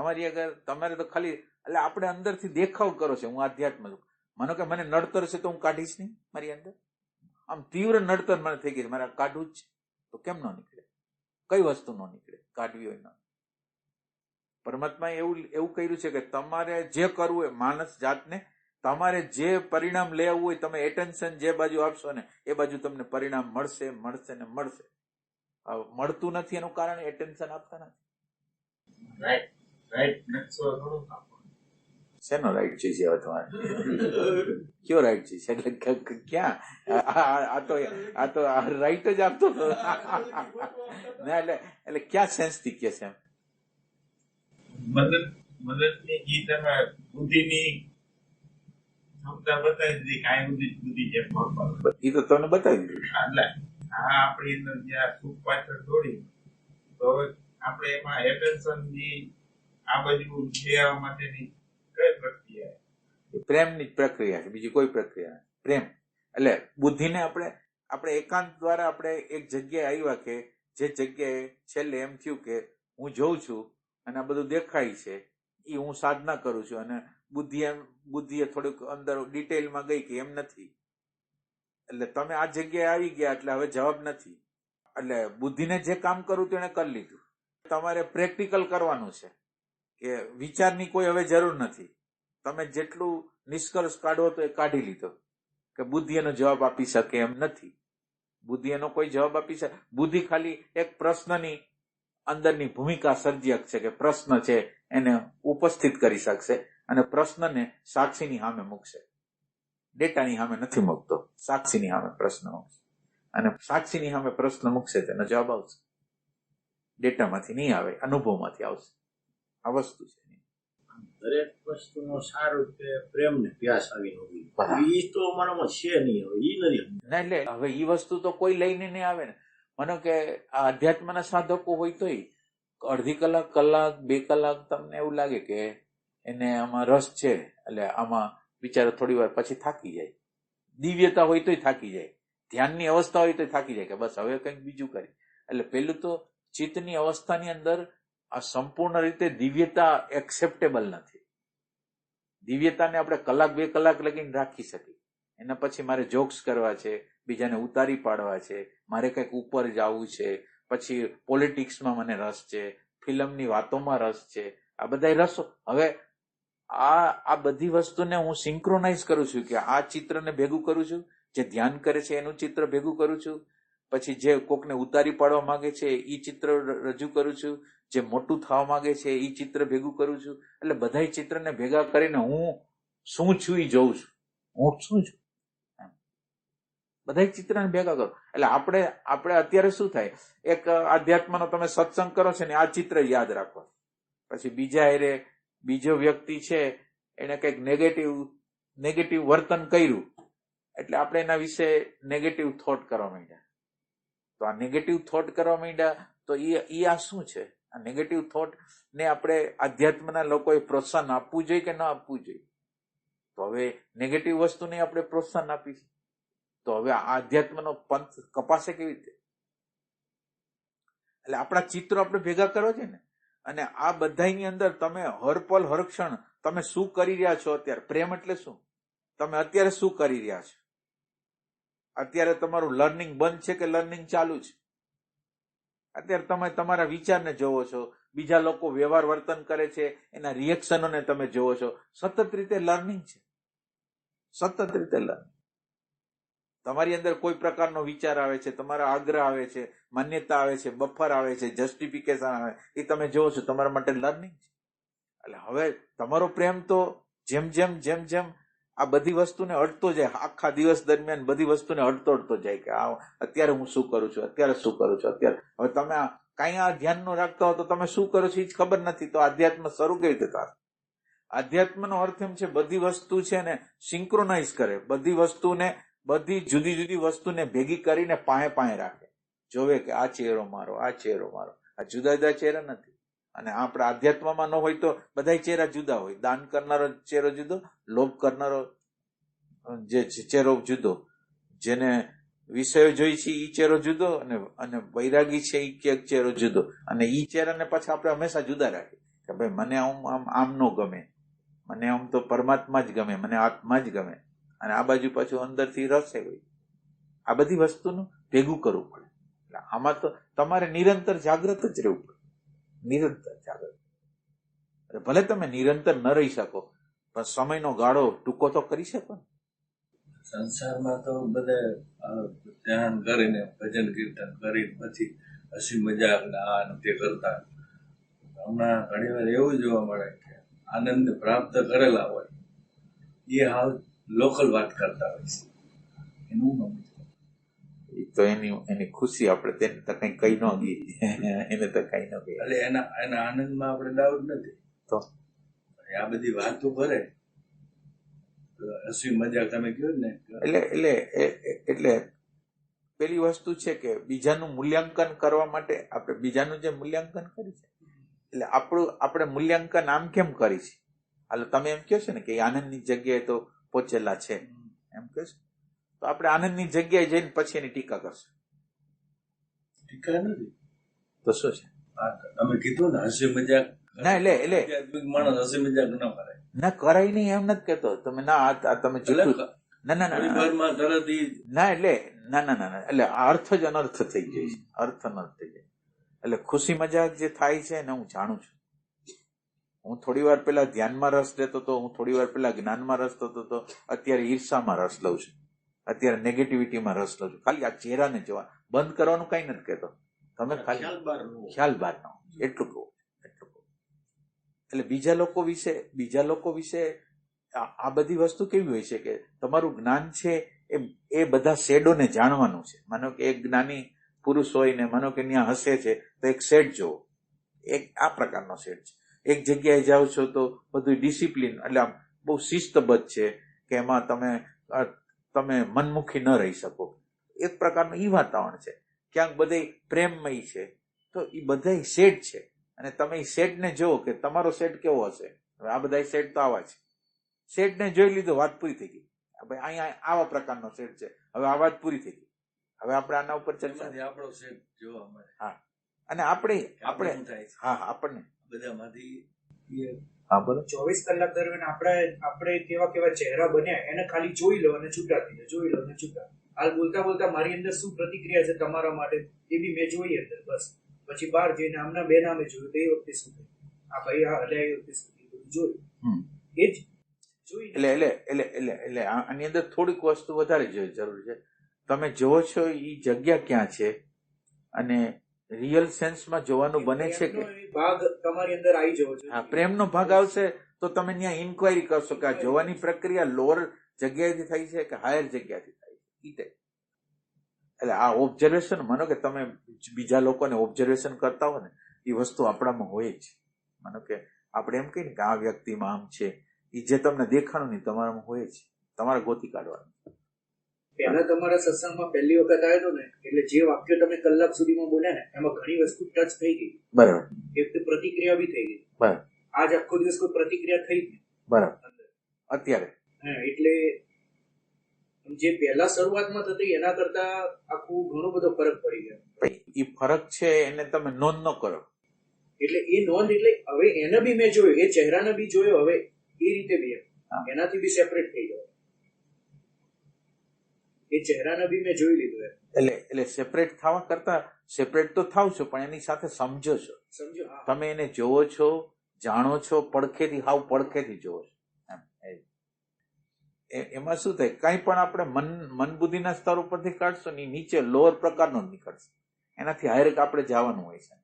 તમારે તો ખાલી, એટલે આપણે અંદરથી દેખાવ કરો છે હું આધ્યાત્મ છું. માનો કે મને નડતર છે તો હું કાઢીશ નહીં મારી અંદર. આમ તીવ્ર નડતર મને થઈ ગઈ, મારે કાઢવું જ છે, તો કેમ ન નીકળે? કઈ વસ્તુ ન નીકળે? કાઢવી હોય ન. પરમાત્માએ એવું કર્યું છે કે તમારે જે કરવું હોય, માણસ જાતને તમારે જે પરિણામ લેવું હોય, તમે એટેન્શન જે બાજુ આપશો ને એ બાજુ તમને પરિણામ મળશે ને મળશે. મળતું નથી એનું કારણ એટેન્શન આપતા નથી. શેનો રાઈટ ચોઈસ હવે તમારે? કયો રાઈટ ચોઈસ? એટલે ક્યાં આ તો રાઈટ જ આપતો હતો ના, એટલે ક્યાં સેન્સ થી કે છે? મદદની ઈ તમે બુદ્ધિની ક્ષમતા બતાવી દીધી, કાંઈ બુદ્ધિ જેમ એ તો તમને બતાવી દીધું. એટલે આ આપણી અંદર જ્યાં સુખ પાછળ દોડી, તો હવે આપણે એમાં એટેન્શન ની આ બાજુ લેવા માટેની કઈ પ્રક્રિયા? પ્રેમની જ પ્રક્રિયા છે, બીજી કોઈ પ્રક્રિયા નથી. પ્રેમ એટલે બુદ્ધિને આપણે એકાંત દ્વારા આપણે એક જગ્યાએ આવ્યા કે જે જગ્યાએ છેલ્લે એમ થયું કે હું જોઉં છું અને આ બધું દેખાય છે, એ હું સાધના કરું છું, અને બુદ્ધિએ થોડુંક અંદર ડિટેલમાં ગઈ કે એમ નથી. એટલે તમે આ જગ્યાએ આવી ગયા એટલે હવે જવાબ નથી. એટલે બુદ્ધિને જે કામ કરવું તેને કરી લીધું. તમારે પ્રેક્ટિકલ કરવાનું છે કે વિચારની કોઈ હવે જરૂર નથી. તમે જેટલું નિષ્કર્ષ કાઢો તો એ કાઢી લીધો કે બુદ્ધિ એનો જવાબ આપી શકે એમ નથી. બુદ્ધિ એનો કોઈ જવાબ આપી શકે? બુદ્ધિ ખાલી એક પ્રશ્નની અંદરની ભૂમિકા સર્જક છે કે પ્રશ્ન છે એને ઉપસ્થિત કરી શકશે અને પ્રશ્નને સાક્ષીની સામે મૂકશે. ડેટાની સામે નથી મૂકતો, સાક્ષીની સામે પ્રશ્ન મૂકશે અને સાક્ષીની સામે પ્રશ્ન મૂકશે તેનો જવાબ આવશે. ડેટામાંથી નહીં આવે, અનુભવમાંથી આવશે. આ વસ્તુ છે. દરેક વસ્તુનો સારું કે પ્રેમ ને પ્યાસ આવી હોવી, ઈ તો મારામાં છે નહીં. હવે ઈ નથી ના, એટલે હવે ઈ વસ્તુ તો કોઈ લઈને નહીં આવે ને. માનો કે આ અધ્યાત્મના સાધકો હોય તોય અડધી કલાક, 2 કલાક તમને એવું લાગે કે એને આમાં રસ છે, એટલે આમાં બિચારો થોડી વાર પછી થાકી જાય. દિવ્યતા હોય તોય થાકી જાય, ધ્યાનની અવસ્થા હોય તોય થાકી જાય કે બસ હવે કંઈક બીજું કરી. એટલે પેલું તો ચિત્તની અવસ્થાની અંદર આ સંપૂર્ણ રીતે દિવ્યતા એક્સેપ્ટેબલ નથી. દિવ્યતાને આપણે 1-2 કલાક લગીને રાખી શકીએ. એના પછી મારે જોક્સ કરવા છે, બીજાને ઉતારી પાડવા છે, મારે કંઈક ઉપર જવું છે, પછી પોલિટિક્સમાં મને રસ છે, ફિલ્મની વાતોમાં રસ છે, આ બધા રસો. હવે આ બધી વસ્તુને હું સિંક્રોનાઇઝ કરું છું કે આ ચિત્રને ભેગું કરું છું, જે ધ્યાન કરે છે એનું ચિત્ર ભેગું કરું છું, પછી જે કોકને ઉતારી પાડવા માંગે છે એ ચિત્ર રજૂ કરું છું, જે મોટું થવા માંગે છે એ ચિત્ર ભેગું કરું છું. એટલે બધા ચિત્રને ભેગા કરીને હું શું છું એ જોઉં છું. હું શું છું બધા ચિત્રને ભેગા કરો. એટલે આપણે અત્યારે શું થાય, એક આધ્યાત્મનો તમે સત્સંગ કરો છો ને આ ચિત્ર યાદ રાખો, પછી બીજો વ્યક્તિ છે એને કંઈક નેગેટિવ વર્તન કર્યું એટલે આપણે એના વિશે નેગેટિવ થોટ કરવા માંડ્યા. તો આ નેગેટિવ થોટ કરવા માંડ્યા તો એ આ શું છે? આ નેગેટિવ થોટ ને આપણે આધ્યાત્મના લોકોએ પ્રોત્સાહન આપવું જોઈએ કે ન આપવું જોઈએ? તો હવે નેગેટિવ વસ્તુને આપણે પ્રોત્સાહન આપીશું તો હવે આધ્યાત્મનો પંથ કપાશે કેવી રીતે? એટલે આપણા ચિત્રો આપણે ભેગા કરો છે ને, અને આ બધાની અંદર તમે હરપલ હરક્ષણ તમે શું કરી રહ્યા છો અત્યારે? પ્રેમ એટલે શું? તમે અત્યારે શું કરી રહ્યા છો? અત્યારે તમારું લર્નિંગ બંધ છે કે લર્નિંગ ચાલુ છે? અત્યારે તમે તમારા વિચારને જોવો છો, બીજા લોકો વ્યવહાર વર્તન કરે છે એના રિએક્શનોને તમે જોવો છો. સતત રીતે લર્નિંગ છે, સતત રીતે લર્નિંગ. તમારી અંદર કોઈ પ્રકારનો વિચાર આવે છે, તમારા આગ્રહ આવે છે, માન્યતા આવે છે, બફર આવે છે, જસ્ટિફિકેશન આવે, એ તમે જોવો છો, તમારા માટે લર્નિંગ છે. એટલે હવે તમારો પ્રેમ તો જેમ જેમ આ બધી વસ્તુને અડતો જાય, આખા દિવસ દરમિયાન બધી વસ્તુને અડતો જાય કે અત્યારે હું શું કરું છું, અત્યારે શું કરું છું, અત્યારે. હવે તમે કાંઈ આ ધ્યાન ન રાખતા હો તો તમે શું કરો છો એ જ ખબર નથી, તો આધ્યાત્મ શરૂ કેવી રીતે થાય? આધ્યાત્મનો અર્થ એમ છે બધી વસ્તુ છે ને સિંક્રોનાઇઝ કરે, બધી જુદી જુદી વસ્તુને ભેગી કરીને પાસે રાખે, જોવે કે આ ચહેરો મારો, આ ચહેરો મારો. આ જુદા જુદા ચહેરા નથી. અને આપણા આધ્યાત્મમાં ન હોય તો બધા ચહેરા જુદા હોય. દાન કરનારો ચહેરો જુદો, લોભ કરનારો જે ચહેરો જુદો, જેને વિષયો જોઈ છે એ ચહેરો જુદો, અને વૈરાગી છે એ ચહેરો જુદો. અને એ ચહેરાને પાછા આપણે હંમેશા જુદા રાખીએ કે ભાઈ મને આમ ન ગમે, મને આમ તો પરમાત્મા જ ગમે, મને આત્મા જ ગમે, અને આ બાજુ પાછું અંદરથી રસે હોય. આ બધી વસ્તુનું ભેગું કરવું પડે. એટલે આમાં તો તમારે નિરંતર જાગૃત જ રહેવું પડે, નિરંતર જાગૃત. ભલે તમે નિરંતર ન રહી શકો પણ સમયનો ગાળો ટૂંકો તો કરી શકો ને. સંસારમાં તો બધે ધ્યાન કરીને ભજન કીર્તન કરી પછી હસી મજાક ને આ તે કરતા. હમણાં ઘણી વાર એવું જોવા મળે કે આનંદ પ્રાપ્ત કરેલા હોય એ હાલ લોકલ વાત કરતા હોય છે. એનું નામ તો એની ખુશી આપણે તેને તો કઈ કહી ન ગઈ, એને તો કઈ ન ગઈ, એટલે એના આનંદમાં આપણે ડાઉટ નથી. તો આ બધી વાતો કરે હસી મજાક તમે કહો ને, એટલે પેલી વસ્તુ છે કે બીજાનું મૂલ્યાંકન કરવા માટે આપણે બીજાનું જે મૂલ્યાંકન કરી છે એટલે આપણે મૂલ્યાંકન આમ કેમ કરી છે? એટલે તમે એમ કહો છો ને કે આનંદની જગ્યાએ તો પહોંચેલા છે એમ કહો છો, તો આપણે આનંદની જગ્યાએ જઈને પછી એની ટીકા કરશું. ટીકા નથી તો શું છે? તમે કીધું ને હસી મજાક, ના એટલે માણસ હસી મજાક ન કરે, ના કરાય નહીં એમ નથી કેતો તમે. ના તમે જૂઠું ના એટલે અર્થ જ અનર્થ થઈ જાય છે, અર્થ અનર્થ થઈ જાય. એટલે ખુશી મજાક જે થાય છે ને હું જાણું છું. હું થોડી વાર પેલા ધ્યાનમાં રસ લેતો હતો, હું થોડી વાર પેલા જ્ઞાનમાં રસ લેતો હતો, અત્યારે ઈર્ષામાં રસ લઉં છું, અત્યારે નેગેટિવિટીમાં રસ લઉં છું. ખાલી આ ચહેરાને જોવા બંધ કરવાનું કઈ નથી કહેતો, તમે ખાલી ખ્યાલ બહાર ના એટલું કહું. એટલે બીજા લોકો વિશે આ બધી વસ્તુ કેવી હોય છે કે તમારું જ્ઞાન છે એ બધા શેડોને જાણવાનું છે. માનો કે એક જ્ઞાની પુરુષ હોય ને માનો કે ત્યાં હસે છે તો એક શેડ જોવો, એક આ પ્રકારનો શેડ છે. એક જગ્યાએ જાઓ છો તો બધું ડિસિપ્લિન એટલે આમ બહુ શિસ્તબદ્ધ છે કે એમાં તમે મનમુખી ન રહી શકો, એક પ્રકારનું ઈ વાતાવરણ છે. ક્યાંક બધે પ્રેમમય છે, તો એ બધા શેડ છે. અને તમે એ શેડને જુઓ કે તમારો શેડ કેવો હશે. હવે આ બધા શેડ તો આવા છે, શેડને જોઈ લીધો, વાત પૂરી થઈ ગઈ. ભાઈ અહીંયા આવા પ્રકારનો શેડ છે, હવે આ વાત પૂરી થઈ ગઈ. હવે આપણે આના ઉપર ચર્ચા આપણો શેડ જોવા મળે. હા, અને આપણે હા આપણને બધામાંથી હા બોલો. 24 કલાક દરમિયાન આપણે કેવા ચહેરા બન્યા એને ખાલી જોઈ લો અને છૂટા થઈ જાય, જોઈ લો અને છૂટા. હાલ બોલતા મારી અંદર શું પ્રતિક્રિયા છે તમારા માટે એ બી મેં જોઈ અંદર, બસ. પછી બહાર જઈને આમના બે નામે જોયું તો એ વખતે શું થયું, આ ભાઈ આ એટલે એ વખતે શું થયું જોયું, એ જ જોઈ. એટલે આની અંદર થોડીક વસ્તુ વધારે જરૂર છે. તમે જોવો છો એ જગ્યા ક્યાં છે અને રિયલ સેન્સમાં જોવાનું બને છે કે ભાગ તમારી અંદર આવી જવો છે. હા, પ્રેમનો ભાગ આવશે તો તમે ત્યાં ઇન્ક્વાયરી કરશો કે આ જોવાની પ્રક્રિયા લોઅર જગ્યાએથી થઈ છે કે હાયર જગ્યાથી થાય છે. એટલે આ ઓબ્ઝર્વેશન, માનો કે તમે બીજા લોકોને ઓબ્ઝર્વેશન કરતા હો ને એ વસ્તુ આપણામાં હોય જ. માનો કે આપણે એમ કહીએ ને કે આ વ્યક્તિમાં આમ છે, એ જે તમને દેખાણું નહીં તમારામાં હોય જ, તમારે ગોતી કાઢવાનું. પહેલા તમારા સત્સંગમાં પહેલી વખત આવ્યો ને એટલે જે વાક્ય તમે કલાક સુધીમાં બોલ્યા ને એમાં ઘણી વસ્તુ ટચ થઈ ગઈ, બરાબર. એક પ્રતિક્રિયા બી થઈ ગઈ, બરાબર. આજ આખો દિવસ કોઈ પ્રતિક્રિયા થઈ ગઈ, બરાબર. અત્યારે એટલે જે પહેલા શરૂઆતમાં થતી એના કરતા આખું ઘણો બધો ફરક પડી ગયો. એ ફરક છે એને તમે નોંધ ન કરો. એટલે એ નોંધ એટલે હવે એને બી મેં જોયો, એ ચહેરાને બી જોયો, હવે એ રીતે બી એનાથી બી સેપરેટ થઈ ગયો. એ ચહેરાને બી મેં જોઈ લીધું. એટલે સેપરેટ થવા કરતા સેપરેટ તો થાવ છો પણ એની સાથે સમજો છો. તમે એને જોવો છો, જાણો છો, પડખેથી હાવ પડખેથી જોવો છો. એમાં શું થાય, કઈ પણ આપણે મન બુદ્ધિના સ્તર ઉપરથી કાઢશો ને નીચે લોઅર પ્રકારનો નીકળશે, એનાથી હાયર આપણે જવાનું હોય છે.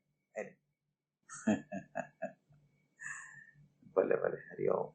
ભલે હરિઓમ.